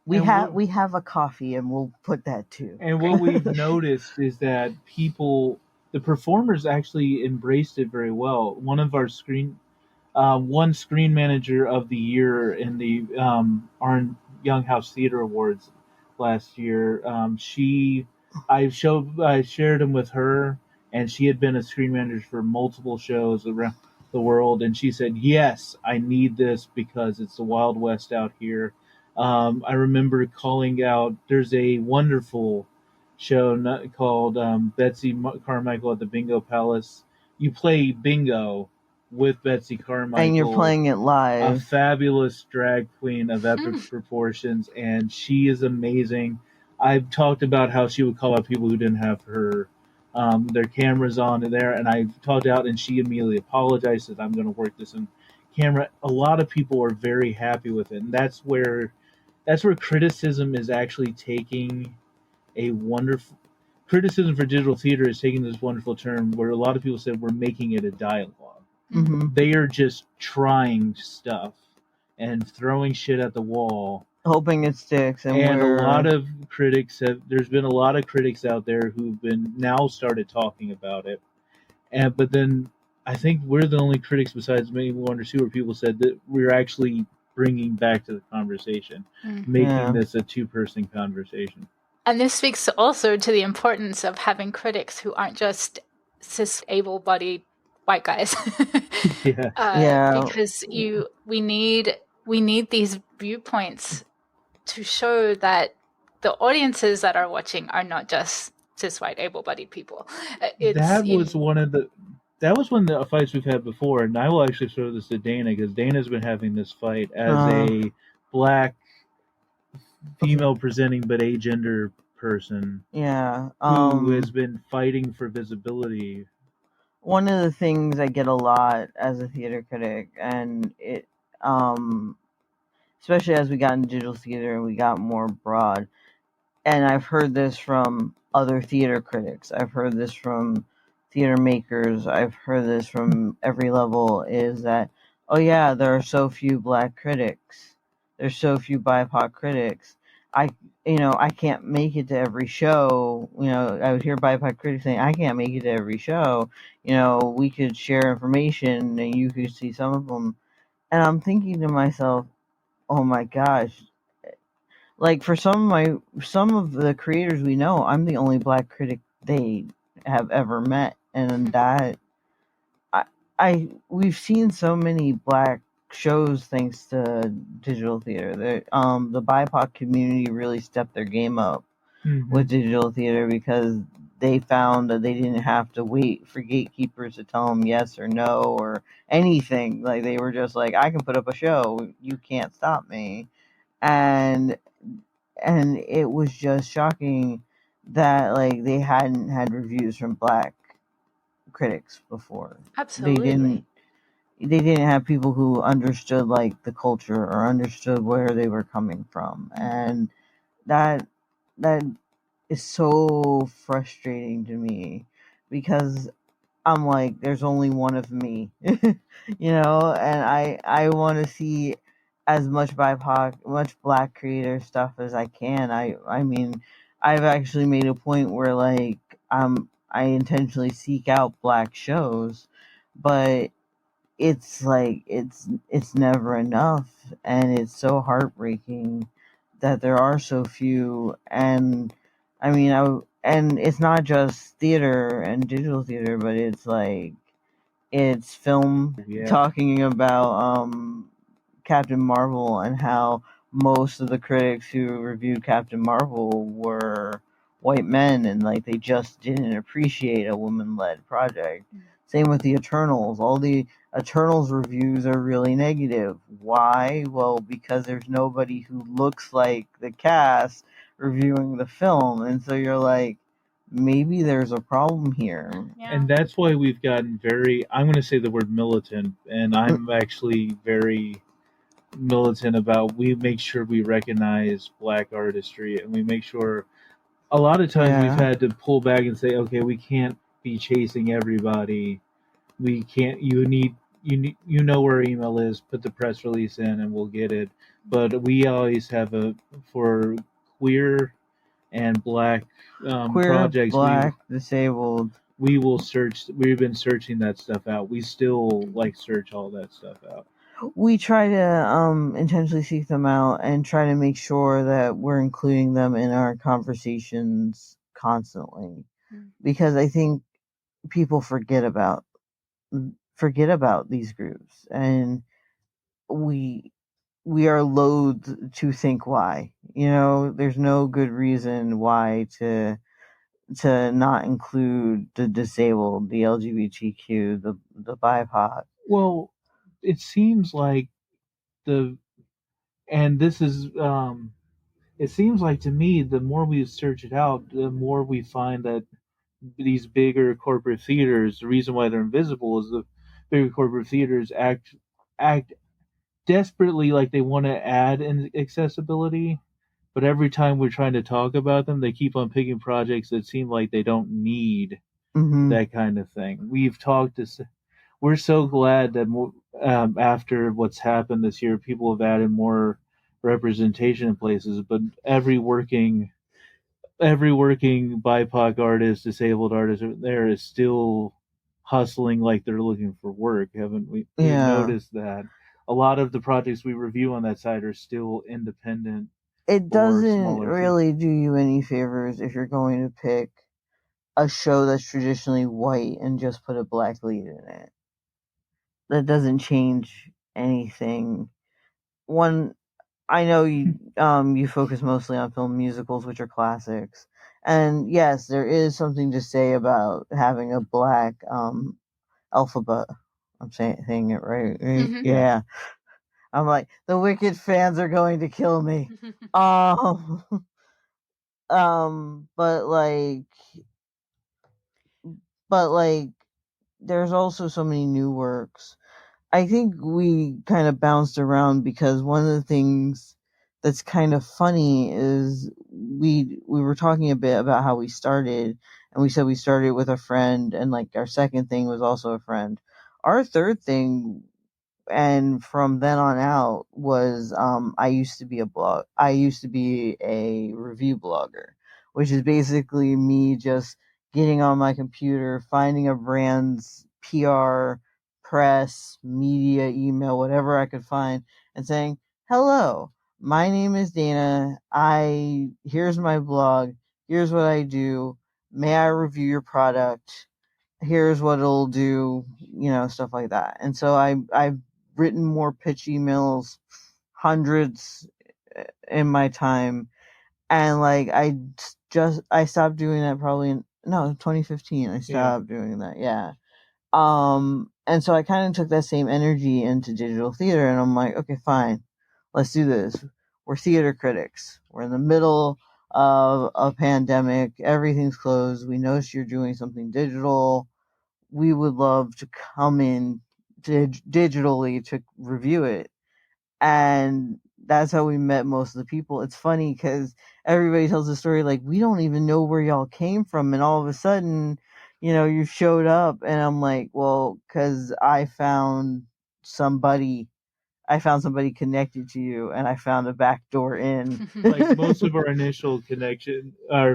We have a coffee, and we'll put that too. And what we've noticed is that the performers actually embraced it very well. One of our one screen manager of the year in the Young-Howze Theater Awards last year. I shared them with her, and she had been a screen manager for multiple shows around the world, and she said, "Yes, I need this because it's the Wild West out here." I remember calling out. There's a wonderful show called Betsy Carmichael at the Bingo Palace. You play bingo with Betsy Carmichael, and you're playing it live. A fabulous drag queen of epic proportions, and she is amazing. I've talked about how she would call out people who didn't have their cameras on there, and I talked out, and she immediately apologized, said, "I'm going to work this in camera." A lot of people are very happy with it, and that's where criticism is actually taking a wonderful. Criticism for digital theater is taking this wonderful term where a lot of people said we're making it a dialogue. They are just trying stuff and throwing shit at the wall, hoping it sticks. And a lot of critics there's been a lot of critics out there who've been now started talking about it. But then I think we're the only critics besides maybe Wonder Sue where people said that we're actually bringing back to the conversation, making this a two-person conversation. And this speaks also to the importance of having critics who aren't just cis able-bodied white guys. Because we need these viewpoints to show that the audiences that are watching are not just cis white able-bodied people. That was one of the fights we've had before, and I will actually throw this to Dana, because Dana's been having this fight as a black female presenting but agender person who has been fighting for visibility. One of the things I get a lot as a theater critic, and it especially as we got into digital theater and we got more broad, and I've heard this from other theater critics, I've heard this from theater makers, I've heard this from every level, is that, oh yeah, there are so few black critics, there's so few BIPOC critics. I can't make it to every show. I would hear BIPOC critics saying, I can't make it to every show. We could share information and you could see some of them. And I'm thinking to myself, oh my gosh, like for some of the creators we know, I'm the only black critic they have ever met. And that we've seen so many black shows thanks to digital theater. The BIPOC community really stepped their game up with digital theater, because they found that they didn't have to wait for gatekeepers to tell them yes or no or anything. Like, they were just like, I can put up a show, you can't stop me. And it was just shocking that, like, they hadn't had reviews from Black critics before. Absolutely. They didn't have people who understood, like, the culture or understood where they were coming from. And that is so frustrating to me, because I'm like, there's only one of me, and I want to see as much BIPOC, much Black creator stuff as I can. I mean, I've actually made a point where, like, I intentionally seek out Black shows, but it's like it's never enough, and it's so heartbreaking that there are so few. And I mean, and it's not just theater and digital theater, but it's like, it's film. Talking about Captain Marvel, and how most of the critics who reviewed Captain Marvel were white men, and, like, they just didn't appreciate a woman-led project. Same with the Eternals. All the Eternals reviews are really negative. Why? Well, because there's nobody who looks like the cast reviewing the film, and so you're like, maybe there's a problem here. Yeah. And that's why we've gotten I'm going to say the word militant, and I'm actually very militant about, we make sure we recognize Black artistry, and we make sure, a lot of times we've had to pull back and say, okay, we can't be chasing everybody. We can't, you know where our email is, put the press release in and we'll get it. But we always have for queer and Black queer, projects, Black, disabled, we will search. We've been searching that stuff out. We still search all that stuff out. We try to intentionally seek them out and try to make sure that we're including them in our conversations constantly, because I think people forget about these groups, and we are loath to think why. There's no good reason why to not include the disabled, the LGBTQ, the BIPOC. Well, it seems like it seems like to me, the more we search it out, the more we find that these bigger corporate theaters, the reason why they're invisible is the bigger corporate theaters act desperately like they want to add in accessibility, but every time we're trying to talk about them, they keep on picking projects that seem like they don't need that kind of thing. We're so glad that after what's happened this year, people have added more representation in places, but every working BIPOC artist, disabled artist there is still hustling like they're looking for work, haven't we? We've noticed that a lot of the projects we review on that site are still independent. It doesn't really do you any favors if you're going to pick a show that's traditionally white and just put a Black lead in it. That doesn't change anything. I know you focus mostly on film musicals, which are classics, and yes, there is something to say about having a Black alphabet. I'm saying it right? Mm-hmm. Yeah. I'm like, the Wicked fans are going to kill me. But there's also so many new works. I think we kind of bounced around because one of the things that's kind of funny is we were talking a bit about how we started, and we said we started with a friend, and, like, our second thing was also a friend. Our third thing, and from then on out, was I used to be a review blogger, which is basically me just getting on my computer, finding a brand's PR, press, media, email, whatever I could find, and saying, hello, my name is Dana, here's my blog, here's what I do, may I review your product, here's what it'll do, stuff like that. And so I've written more pitch emails, hundreds in my time, and, like, I stopped doing that probably No, 2015. I stopped doing that. Yeah. And so I kind of took that same energy into digital theater, and I'm like, okay, fine, let's do this. We're theater critics. We're in the middle of a pandemic. Everything's closed. We notice you're doing something digital. We would love to come in digitally to review it. And that's how we met most of the people. It's funny because everybody tells the story like, we don't even know where y'all came from, and all of a sudden, you showed up, and I'm like, well, because I found somebody connected to you, and I found a back door in. Like most of our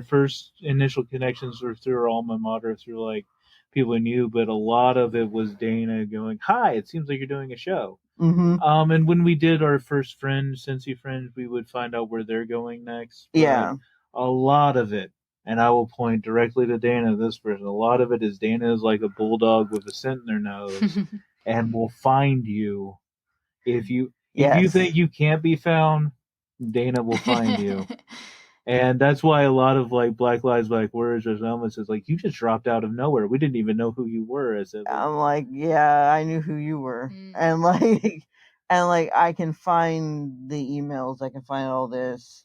first initial connections were through our alma mater, through like people we knew, but a lot of it was Dana going, "Hi, it seems like you're doing a show." Mm-hmm. And when we did our first Cincy Friends, we would find out where they're going next. But Yeah. like, a lot of it, and I will point directly to Dana, this person, a lot of it is Dana is like a bulldog with a scent in their nose and will find you. If you think you can't be found, Dana will find you. And that's why a lot of like Black Lives Black Words or Elements is like, you just dropped out of nowhere. We didn't even know who you were. I'm like, yeah, I knew who you were. And like I can find the emails, I can find all this.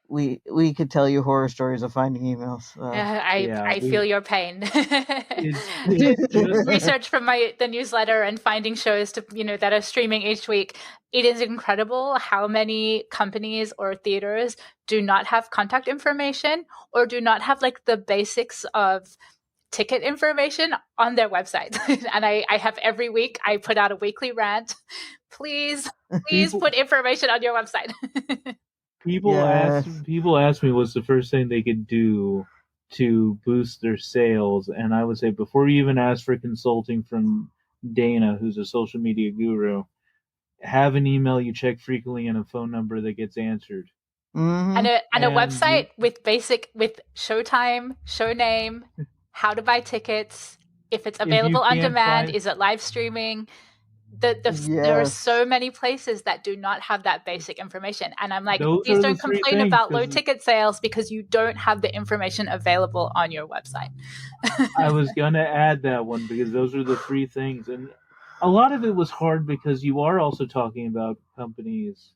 We could tell you horror stories of finding emails. I feel your pain. It's just research from the newsletter and finding shows that are streaming each week. It is incredible how many companies or theaters do not have contact information or do not have like the basics of ticket information on their website. And I have every week, I put out a weekly rant. Please put information on your website. People ask me what's the first thing they could do to boost their sales, and I would say before you even ask for consulting from Dana, who's a social media guru, have an email you check frequently and a phone number that gets answered. Mm-hmm. And a website with showtime, show name, how to buy tickets, if it's available on demand, is it live streaming? There are so many places that do not have that basic information, and I'm like, please don't complain about low ticket sales because you don't have the information available on your website. I was gonna add that one because those are the three things, and a lot of it was hard because you are also talking about companies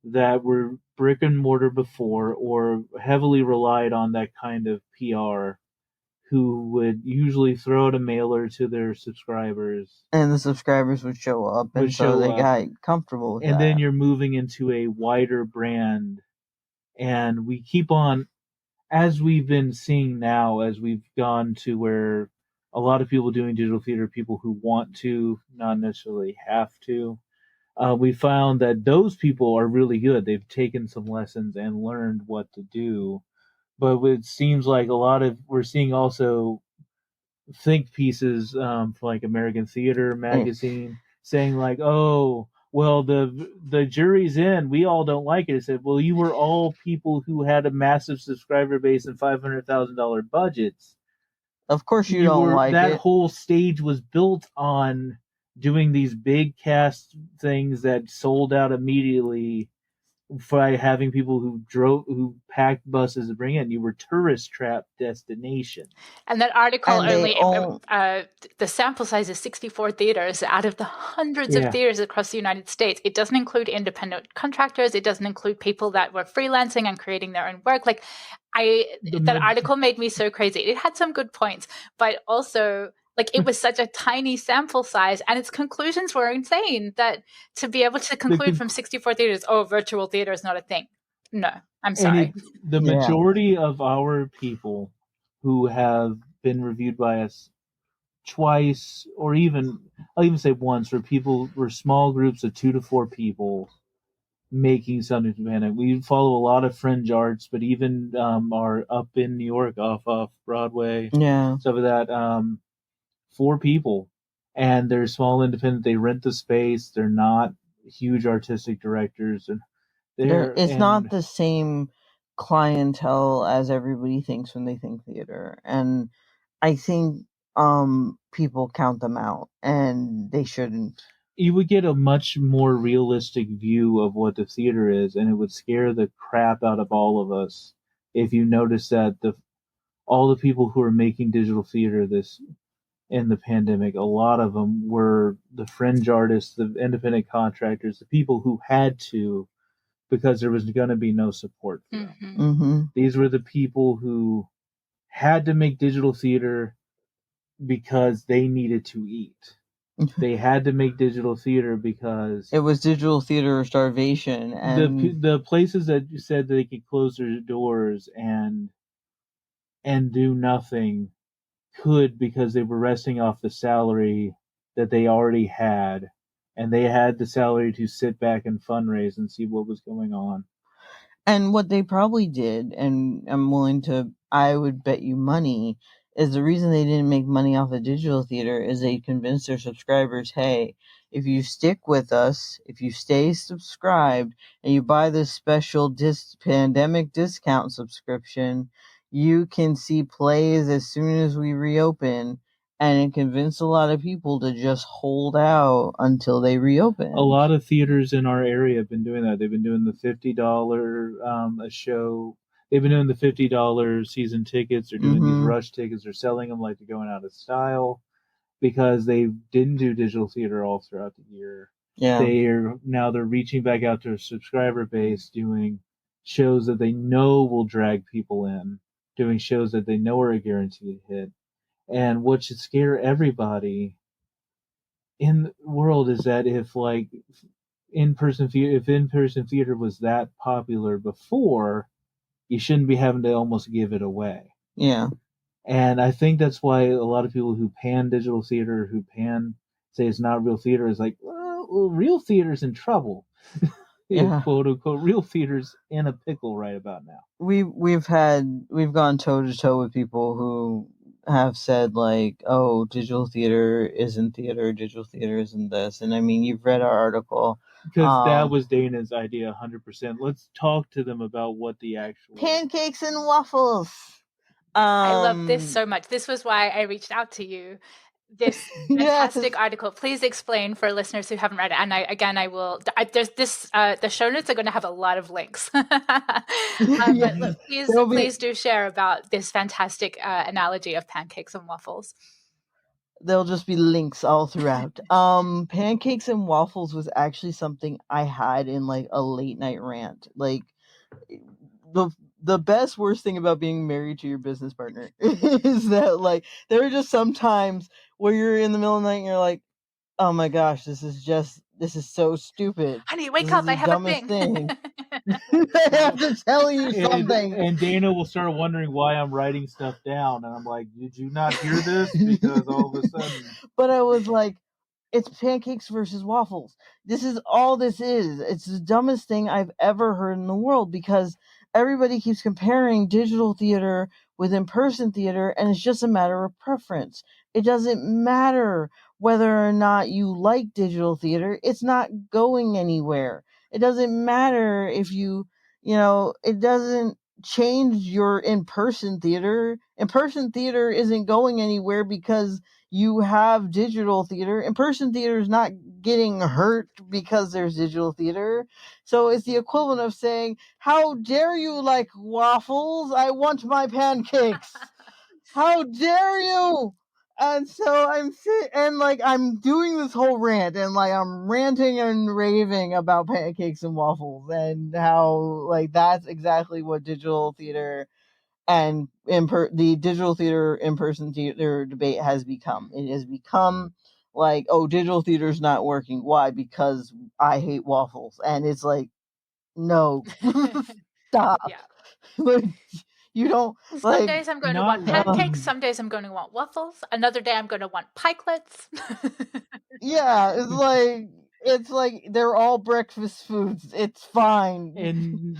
that were brick and mortar before or heavily relied on that kind of PR, who would usually throw out a mailer to their subscribers. And the subscribers would show up, and so they got comfortable with that. And then you're moving into a wider brand. And we keep on, as we've been seeing now, as we've gone to where a lot of people doing digital theater, people who want to, not necessarily have to, we found that those people are really good. They've taken some lessons and learned what to do. But it seems like we're seeing also think pieces for like American Theater Magazine saying like, oh, well, the jury's in. We all don't like it. It said, well, you were all people who had a massive subscriber base and $500,000 budgets. Of course you don't like it. That whole stage was built on doing these big cast things that sold out immediately by having people who packed buses to bring in. You were tourist trap destination. And that article the sample size is 64 theaters out of the hundreds of theaters across the United States. It doesn't include independent contractors. It doesn't include people that were freelancing and creating their own work. Like that article made me so crazy. It had some good points, but also like it was such a tiny sample size and its conclusions were insane that to be able to conclude from 64 theaters, virtual theater is not a thing. No, I'm sorry. The majority of our people who have been reviewed by us twice, or I'll even say once, were small groups of 2 to 4 people making something from Panic. We follow a lot of fringe arts, but even are up in New York off Broadway. Stuff like that. 4 people, and they're small independent. They rent the space. They're not huge artistic directors, and it's not the same clientele as everybody thinks when they think theater. And I think people count them out, and they shouldn't. You would get a much more realistic view of what the theater is, and it would scare the crap out of all of us if you notice that all the people who are making digital theater in the pandemic, a lot of them were the fringe artists, the independent contractors, the people who had to, because there was going to be no support for them. Mm-hmm. These were the people who had to make digital theater because they needed to eat. They had to make digital theater because it was digital theater or starvation, and the places that said they could close their doors and do nothing could, because they were resting off the salary that they already had, and they had the salary to sit back and fundraise and see what was going on. And what they probably did, and I would bet you money, is the reason they didn't make money off the digital theater is they convinced their subscribers, hey, if you stick with us, if you stay subscribed, and you buy this special pandemic discount subscription, you can see plays as soon as we reopen. And it convinced a lot of people to just hold out until they reopen. A lot of theaters in our area have been doing that. They've been doing the $50 a show. They've been doing the $50 season tickets. They're doing these rush tickets. They're selling them like they're going out of style because they didn't do digital theater all throughout the year. Yeah. They're reaching back out to a subscriber base, doing shows that they know will drag people in, doing shows that they know are a guaranteed hit. And what should scare everybody in the world is that if in-person theater was that popular before, you shouldn't be having to almost give it away. Yeah. And I think that's why a lot of people who pan digital theater, who say it's not real theater, is like, well, real theater's in trouble. Yeah. Quote unquote, real theater's in a pickle right about now. We've gone toe to toe with people who have said like, oh, digital theater isn't theater, digital theater isn't this. And I mean, you've read our article. Because that was Dana's idea 100%. Let's talk to them about what the actual... Pancakes and waffles. I love this so much. This was why I reached out to you. This fantastic article. Please explain for listeners who haven't read it. And I will. There's this. The show notes are going to have a lot of links. But please do share about this fantastic analogy of pancakes and waffles. There'll just be links all throughout. Pancakes and waffles was actually something I had in like a late night rant. Like the best worst thing about being married to your business partner is that like there are just some times where you're in the middle of the night and you're like, oh my gosh, this is so stupid. Honey, wake up, I have a thing. I have to tell you something. And Dana will start wondering why I'm writing stuff down. And I'm like, did you not hear this? Because all of a sudden. But I was like, it's pancakes versus waffles. This is all this is. It's the dumbest thing I've ever heard in the world because everybody keeps comparing digital theater with in-person theater, and it's just a matter of preference. It doesn't matter whether or not you like digital theater. It's not going anywhere. It doesn't matter if it doesn't change your in-person theater. In-person theater isn't going anywhere because you have digital theater. In-person theater is not getting hurt because there's digital theater. So it's the equivalent of saying, how dare you like waffles? I want my pancakes. How dare you? And so I'm doing this whole rant and like I'm ranting and raving about pancakes and waffles and how like that's exactly what digital theater and the digital theater in-person theater debate has become. It has become like, oh, digital theater's not working. Why? Because I hate waffles. And it's like, no, stop. Yeah. Like, you don't. Some days I'm going to want pancakes. Some days I'm going to want waffles. Another day I'm going to want pikelets. Yeah, it's like they're all breakfast foods. It's fine. And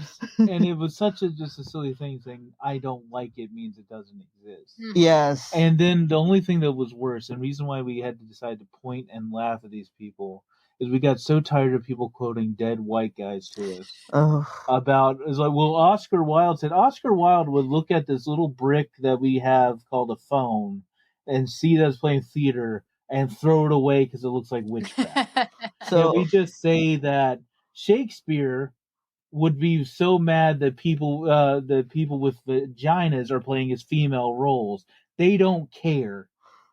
it was just a silly thing saying I don't like it means it doesn't exist. Yes. And then the only thing that was worse, and reason why we had to decide to point and laugh at these people, is we got so tired of people quoting dead white guys to us Oscar Wilde would look at this little brick that we have called a phone and see that it's playing theater and throw it away because it looks like witchcraft. So we just say that Shakespeare would be so mad that people with vaginas are playing as female roles. They don't care.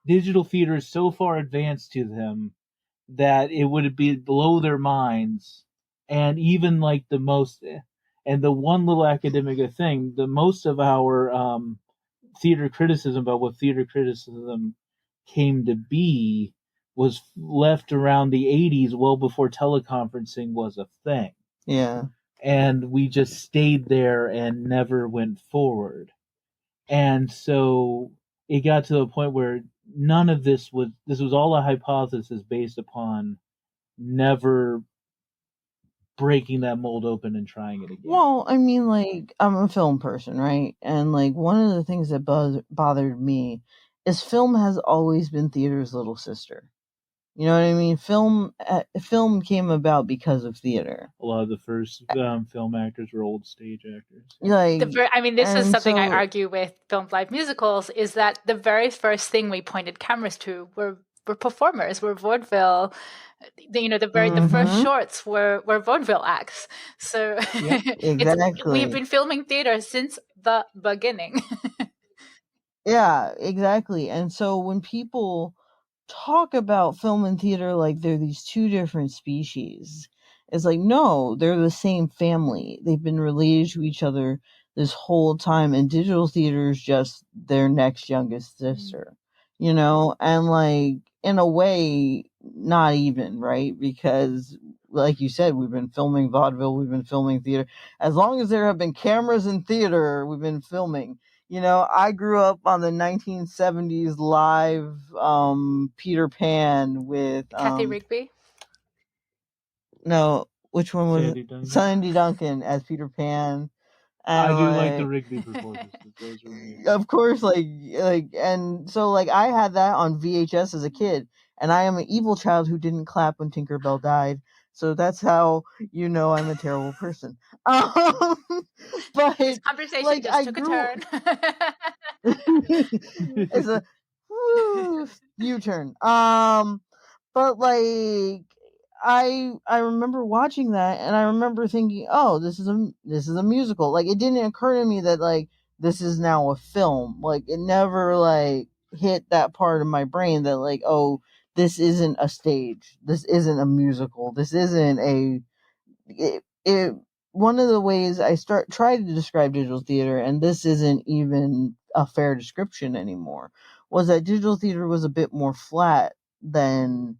Digital theater is so far advanced to them that it would be below their minds. And even like the most, and the one little academic thing, the most of our theater criticism about what theater criticism came to be was left around the 80s, well before teleconferencing was a thing. Yeah. And we just stayed there and never went forward. And so it got to a point where none of this was all a hypothesis based upon never breaking that mold open and trying it again. Well, I mean, like, I'm a film person, right? And like, one of the things that bothered me is film has always been theater's little sister. You know what I mean? Film came about because of theater. A lot of the first film actors were old stage actors. Like, this is something I argue with filmed live musicals, is that the very first thing we pointed cameras to were performers, were vaudeville. The first shorts were vaudeville acts. So yep, exactly. We've been filming theater since the beginning. Yeah, exactly. And so when people talk about film and theater like they're these two different species, it's like, no, they're the same family. They've been related to each other this whole time, and digital theater is just their next youngest sister, you know? And like, in a way, not even, right? Because like you said, we've been filming vaudeville, we've been filming theater. As long as there have been cameras in theater, we've been filming. You know, I grew up on the 1970s live Peter Pan with Kathy Rigby. No, which one was Sandy it? Duncan. Sandy Duncan as Peter Pan. And I do like the Rigby performances. Those were amazing. Of course, and so like I had that on VHS as a kid, and I am an evil child who didn't clap when Tinkerbell died. So that's how you know I'm a terrible person. But this conversation just took a turn. It's a U-turn. But like I remember watching that, and I remember thinking, oh, this is a musical. Like, it didn't occur to me that like this is now a film. Like, it never like hit that part of my brain that like, oh, this isn't a stage. This isn't a musical. This isn't one of the ways I tried to describe digital theater, and this isn't even a fair description anymore, was that digital theater was a bit more flat than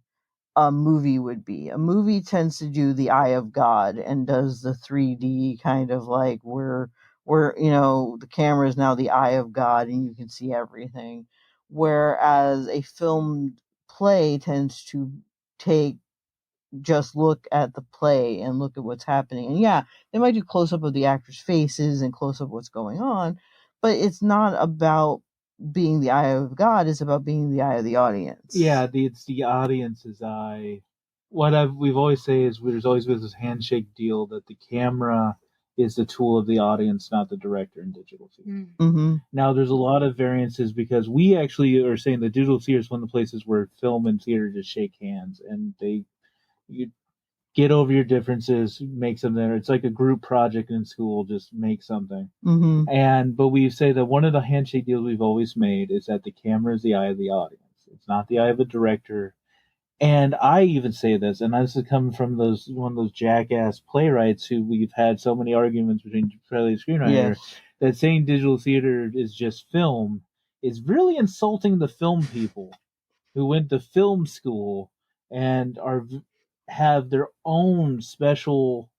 a movie would be. A movie tends to do the eye of God and does the 3D kind of like where the camera is now the eye of God and you can see everything. Whereas a filmed play tends to just look at the play and look at what's happening. And yeah, they might do close up of the actors' faces and close up what's going on, but it's not about being the eye of God, it's about being the eye of the audience. Yeah, it's the audience's eye. We've always say is there's always been this handshake deal that the camera is the tool of the audience, not the director in digital theater. Mm-hmm. Now, there's a lot of variances because we actually are saying that digital theater is one of the places where film and theater just shake hands, and you get over your differences, make something there. It's like a group project in school, just make something. Mm-hmm. But we say that one of the handshake deals we've always made is that the camera is the eye of the audience. It's not the eye of the director. And I even say this, and this is coming from one of those jackass playwrights who we've had so many arguments between screenwriter, yes, that saying digital theater is just film is really insulting the film people who went to film school and have their own special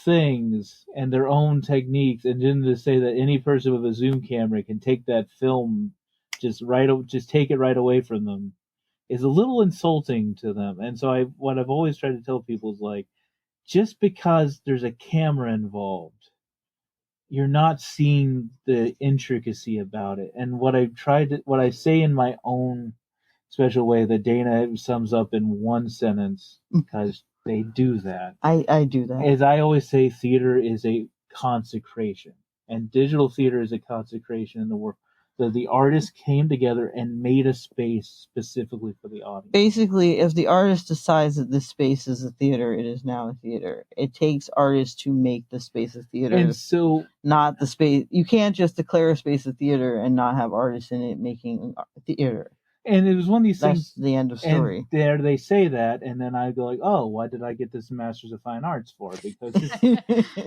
things and their own techniques, and then to say that any person with a zoom camera can take that film just take it right away from them is a little insulting to them. And so what I've always tried to tell people is like, just because there's a camera involved, you're not seeing the intricacy about it. And what I say in my own special way that Dana sums up in one sentence, because they do that. I do that. As I always say, theater is a consecration, and digital theater is a consecration in the The artists came together and made a space specifically for the audience. Basically, if the artist decides that this space is a theater, it is now a theater. It takes artists to make the space a theater. And so, not the space. You can't just declare a space a theater and not have artists in it making theater. And it was one of these things. That's the end of story. And there they say that, and then I go like, "Oh, why did I get this Masters of Fine Arts for?" Because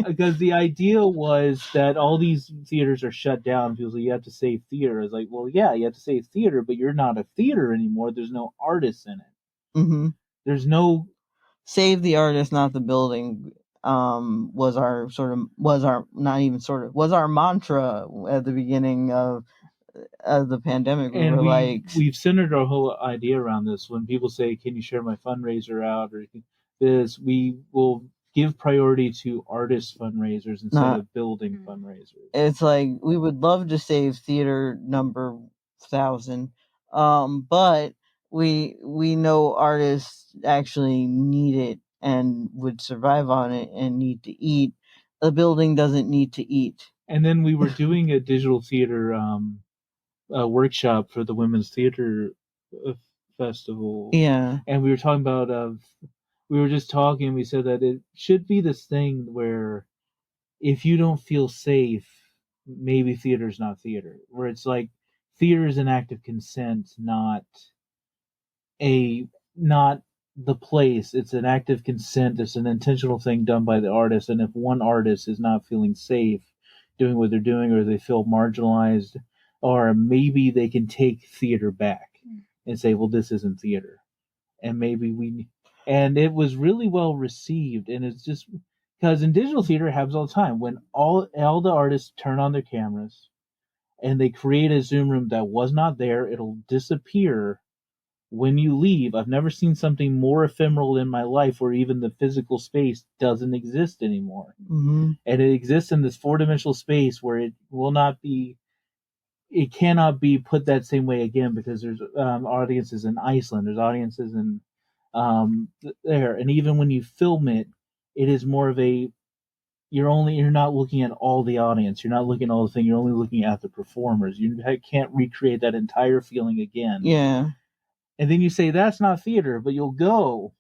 because the idea was that all these theaters are shut down. People say you have to save theater. I was like, well, yeah, you have to save theater, but you're not a theater anymore. There's no artists in it. Mm-hmm. There's no save the artist, not the building. Was our mantra at the beginning of the pandemic. We've centered our whole idea around this. When people say, "Can you share my fundraiser out?" or this, we will give priority to artist fundraisers instead of building fundraisers. It's like we would love to save theater number 1,000, but we know artists actually need it and would survive on it and need to eat. The building doesn't need to eat. And then we were doing a digital theater workshop for the Women's Theater Festival. Yeah. And we were talking about, we were just talking, we said that it should be this thing where if you don't feel safe, maybe theater's not theater. Where it's like theater is an act of consent, not the place. It's an act of consent. It's an intentional thing done by the artist. And if one artist is not feeling safe doing what they're doing, or they feel marginalized, or maybe they can take theater back and say, well, this isn't theater. And and it was really well received. And it's just because in digital theater it happens all the time. When all the artists turn on their cameras and they create a Zoom room that was not there, it'll disappear when you leave. I've never seen something more ephemeral in my life where even the physical space doesn't exist anymore. Mm-hmm. And it exists in this 4-dimensional space where it cannot be put that same way again, because there's audiences in Iceland, there's audiences in there, and even when you film it, it is more of a you're not looking at all the audience, you're not looking at all the thing, you're only looking at the performers. You can't recreate that entire feeling again. Yeah. And then you say that's not theater, but you'll go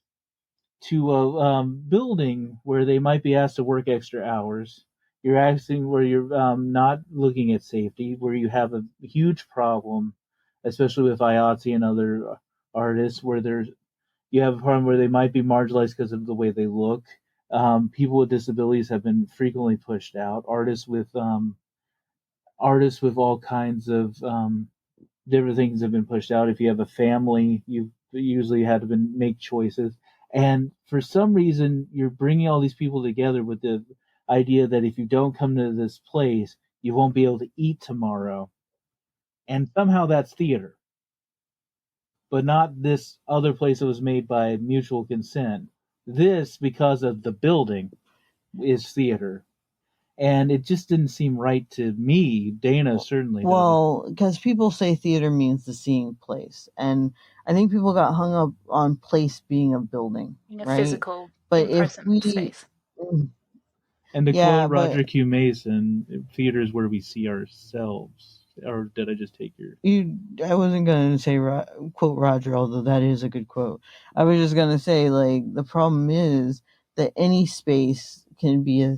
to a building where they might be asked to work extra hours. You're asking where you're not looking at safety, where you have a huge problem, especially with IATSE and other artists, where you have a problem where they might be marginalized because of the way they look. People with disabilities have been frequently pushed out. Artists with all kinds of different things have been pushed out. If you have a family, you usually had to make choices. And for some reason, you're bringing all these people together with the idea that if you don't come to this place, you won't be able to eat tomorrow. And somehow that's theater. But not this other place that was made by mutual consent. This, because of the building, is theater. And it just didn't seem right to me. Dana certainly doesn't. Well, because people say theater means the seeing place. And I think people got hung up on place being a building. Right? Physical, but in-person space. And to quote Roger Q. Mason, theater is where we see ourselves. Or did I just take your... I wasn't going to say quote Roger, although that is a good quote. I was just going to say, like, the problem is that any space can be a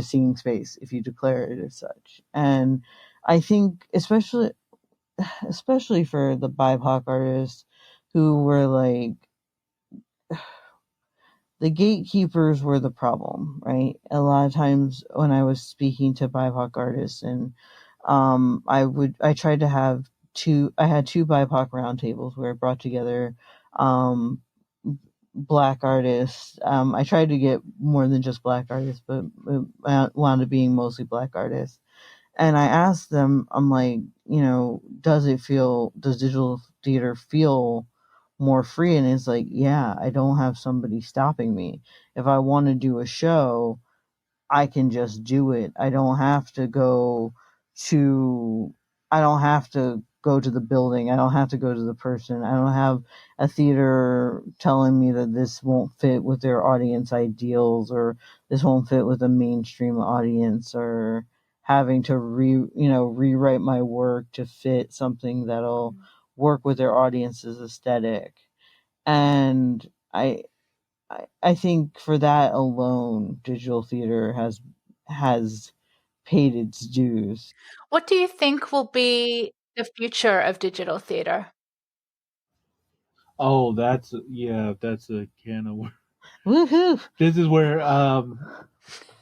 singing space if you declare it as such. And I think especially for the BIPOC artists who were like, the gatekeepers were the problem, right? A lot of times when I was speaking to BIPOC artists, and I tried to have I had two BIPOC roundtables where I brought together Black artists. I tried to get more than just Black artists, but it wound up being mostly Black artists. And I asked them, I'm like, does digital theater feel more free? And it's like, yeah, I don't have somebody stopping me. If I want to do a show, I can just do it. I don't have to go to the building. I don't have to go to the person. I don't have a theater telling me that this won't fit with their audience ideals, or this won't fit with a mainstream audience, or having to rewrite my work to fit something that'll work with their audience's aesthetic. And I think for that alone, digital theater has paid its dues. What do you think will be the future of digital theater? Oh, that's a can of worms. Woohoo! This is where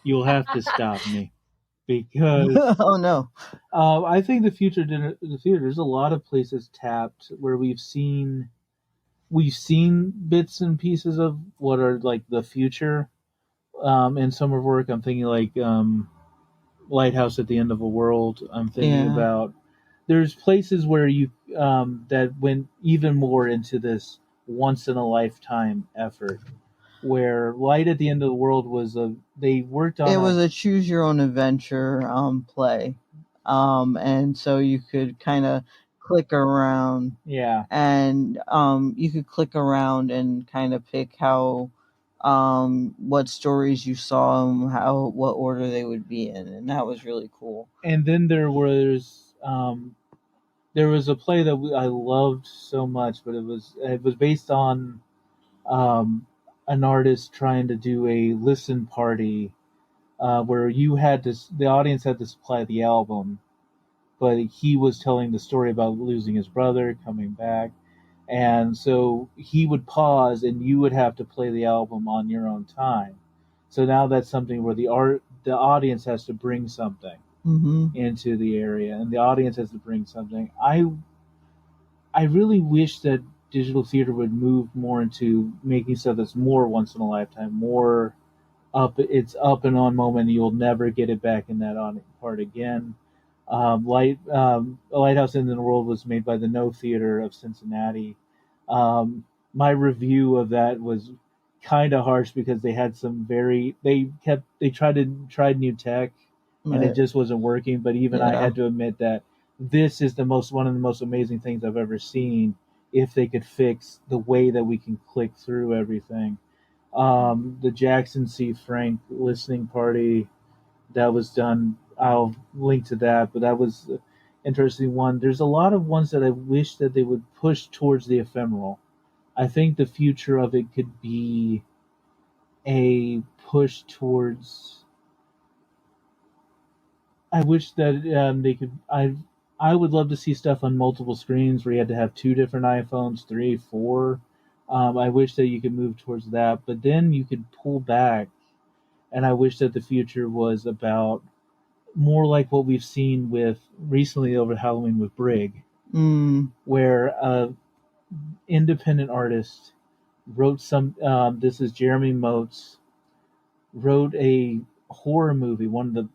you'll have to stop me because oh no. I think the future of the theater. There's a lot of places tapped where we've seen bits and pieces of what are like the future in summer work. I'm thinking like Lighthouse at the End of a World. I'm thinking about there's places where you that went even more into this once in a lifetime effort. Where Light at the End of the World was they worked on it was a choose your own adventure play, and so you could kind of click around. Yeah. And you could click around and kind of pick how what stories you saw and what order they would be in, and that was really cool. And then there was a play that I loved so much, but it was based on an artist trying to do a listen party where the audience had to supply the album, but he was telling the story about losing his brother, coming back, and so he would pause, and you would have to play the album on your own time. So now that's something where the audience has to bring something into the area, and the audience has to bring something. I really wish that digital theater would move more into making stuff that's more once in a lifetime, more it's up and on moment. You'll never get it back in that on part again. Lighthouse in the World was made by the No Theater of Cincinnati. My review of that was kind of harsh because they had they tried new tech and it just wasn't working. But even I had to admit that this is one of the most amazing things I've ever seen. If they could fix the way that we can click through everything. The Jackson C. Frank listening party that was done. I'll link to that, but that was an interesting one. There's a lot of ones that I wish that they would push towards the ephemeral. I think the future of it could be a push towards. I wish that they could. I would love to see stuff on multiple screens where you had to have 2 different iPhones, 3, 4. I wish that you could move towards that, but then you could pull back. And I wish that the future was about more like what we've seen with recently over Halloween with Brig, where an independent artist wrote this is Jeremy Motes, wrote a horror movie, one of the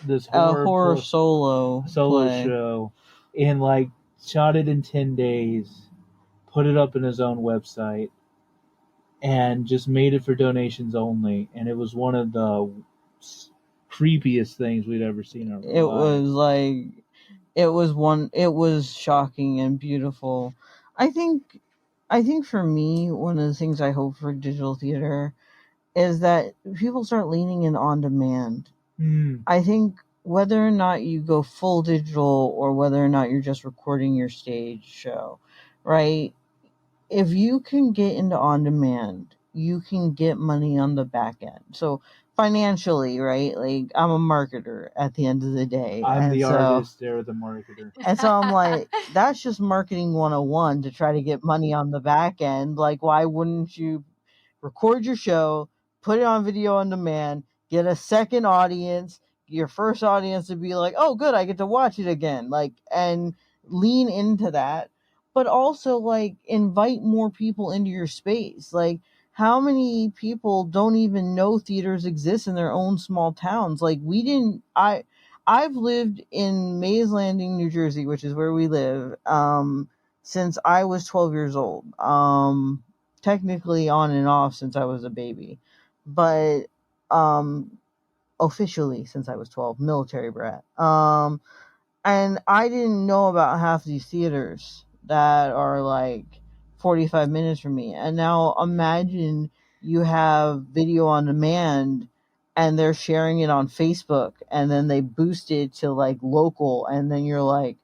this horror solo show, and shot it in 10 days, put it up in his own website, and just made it for donations only. And it was one of the creepiest things we'd ever seen in our life. It was shocking and beautiful. I think for me, one of the things I hope for digital theater is that people start leaning in on demand. I think whether or not you go full digital or whether or not you're just recording your stage show, right? If you can get into on demand, you can get money on the back end. So financially, right? Like, I'm a marketer at the end of the day. I'm the artist, they're the marketer. And so I'm like, that's just marketing 101 to try to get money on the back end. Like, why wouldn't you record your show, put it on video on demand, get a second audience, your first audience to be like, oh, good, I get to watch it again. Like, and lean into that. But also, like, invite more people into your space. Like, how many people don't even know theaters exist in their own small towns? Like, I've lived in Mays Landing, New Jersey, which is where we live, since I was 12 years old. Technically on and off since I was a baby, but officially since I was 12, military brat. And I didn't know about half these theaters that are like 45 minutes from me. And now imagine you have video on demand and they're sharing it on Facebook, and then they boost it to like local, and then you're like,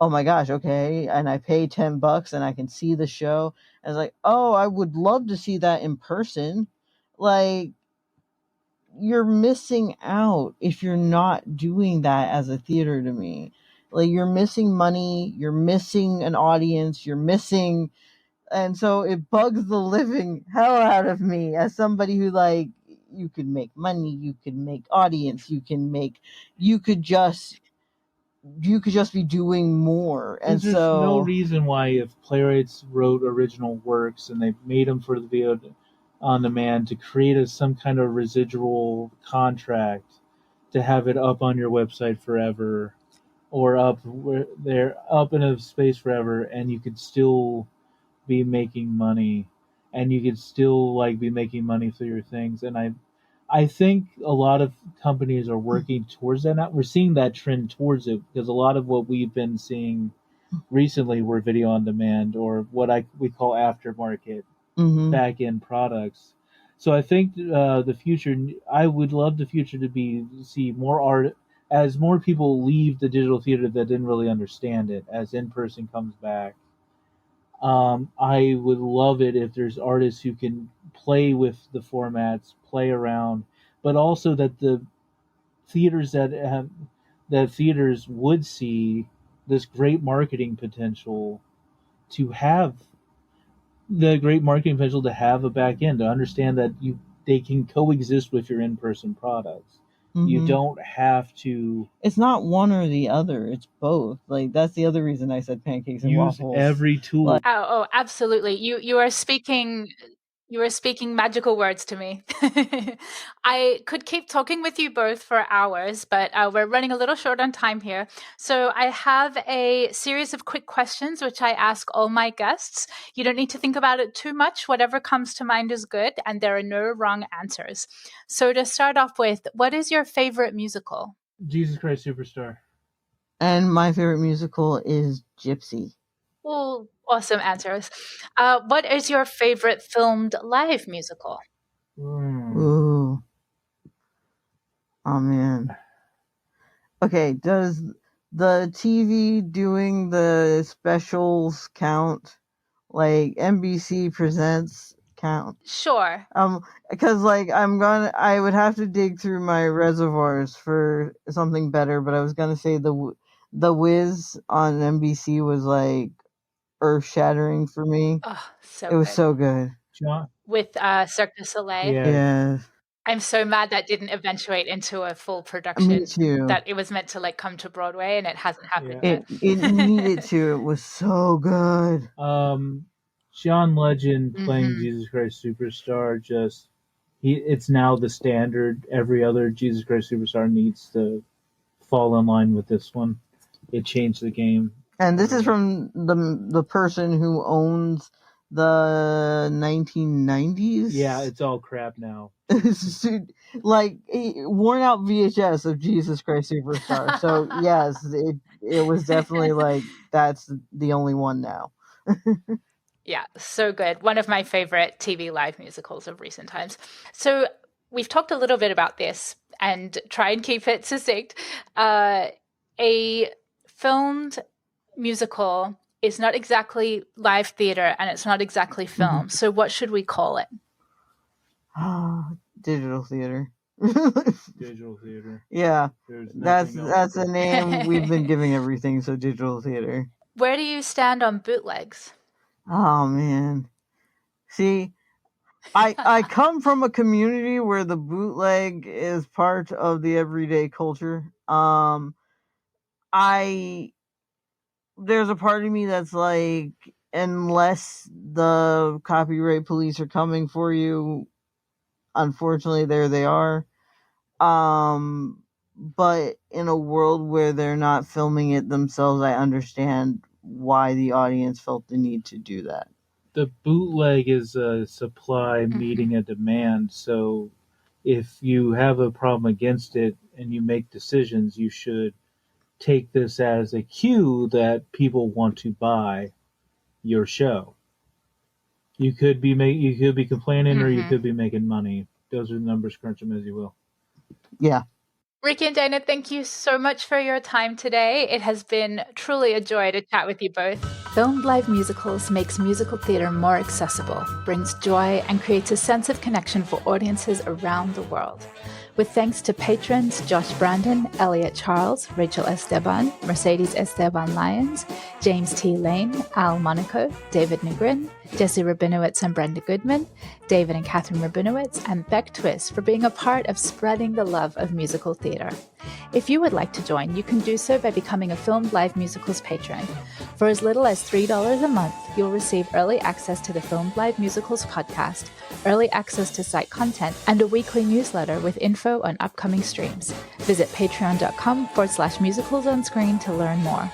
oh my gosh, okay, and I pay $10 and I can see the show, and it's like, oh, I would love to see that in person. Like, you're missing out if you're not doing that as a theater to me. Like, you're missing money, you're missing an audience, you're missing, and so it bugs the living hell out of me as somebody who, like, you could make money, you could make audience, you could just be doing more. And there's so no reason why, if playwrights wrote original works and they made them for the video on demand, to create some kind of residual contract to have it up on your website forever, or up where they're up in a space forever, and you could still be making money, and you could still like be making money through your things. And I think a lot of companies are working towards that now. We're seeing that trend towards it, because a lot of what we've been seeing recently were video on demand, or what we call aftermarket back end products. So I think the future, I would love the future to see more art, as more people leave the digital theater that didn't really understand it, as in person comes back. I would love it if there's artists who can play with the formats, play around, but also that the theaters that theaters would see this great marketing potential to have a back end, to understand that they can coexist with your in-person products. You don't have to. It's not one or the other. It's both. Like, that's the other reason I said pancakes and waffles. Use every tool. Oh, absolutely. You are speaking magical words to me. I could keep talking with you both for hours, but we're running a little short on time here. So I have a series of quick questions, which I ask all my guests. You don't need to think about it too much. Whatever comes to mind is good, and there are no wrong answers. So to start off with, what is your favorite musical? Jesus Christ Superstar. And my favorite musical is Gypsy. Oh, awesome answers. What is your favorite filmed live musical? Ooh. Oh, man. Okay, does the TV doing the specials count? Like, NBC Presents count? Sure. Because, like, I would have to dig through my reservoirs for something better, but I was gonna say the Wiz on NBC was, like, earth-shattering for me. Oh, it was so good. With Cirque du Soleil? Yeah. I'm so mad that didn't eventuate into a full production. Me too. That it was meant to, like, come to Broadway, and it hasn't happened yet. It needed to. It was so good. John Legend playing Jesus Christ Superstar, it's now the standard. Every other Jesus Christ Superstar needs to fall in line with this one. It changed the game. And this is from the person who owns the 1990s. Yeah, it's all crap now. Like, worn out VHS of Jesus Christ Superstar. So yes, it was definitely like, that's the only one now. Yeah, so good. One of my favorite TV live musicals of recent times. So we've talked a little bit about this, and try and keep it succinct. A filmed musical is not exactly live theater, and it's not exactly film. So what should we call it? Digital theater. Digital theater. Yeah, that's a name we've been giving everything. So digital theater. Where do you stand on bootlegs? Oh, man. See, I come from a community where the bootleg is part of the everyday culture. There's a part of me that's like, unless the copyright police are coming for you, unfortunately, there they are. But in a world where they're not filming it themselves, I understand why the audience felt the need to do that. The bootleg is a supply meeting a demand. So if you have a problem against it and you make decisions, you should take this as a cue that people want to buy your show. You could be complaining, or you could be making money. Those are the numbers, crunch them as you will. Yeah. Ricky and Dana, thank you so much for your time today. It has been truly a joy to chat with you both. Filmed Live Musicals makes musical theatre more accessible, brings joy, and creates a sense of connection for audiences around the world. With thanks to patrons Josh Brandon, Elliot Charles, Rachel Esteban, Mercedes Esteban Lyons, James T. Lane, Al Monaco, David Negrin, Jesse Rabinowitz and Brenda Goodman, David and Catherine Rabinowitz, and Beck Twist for being a part of spreading the love of musical theatre. If you would like to join, you can do so by becoming a Filmed Live Musicals patron. For as little as $3 a month, you'll receive early access to the Filmed Live Musicals podcast, early access to site content, and a weekly newsletter with info on upcoming streams. Visit patreon.com/musicals on screen to learn more.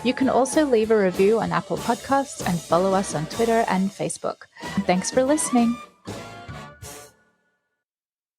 You can also leave a review on Apple Podcasts and follow us on Twitter and Facebook. Thanks for listening.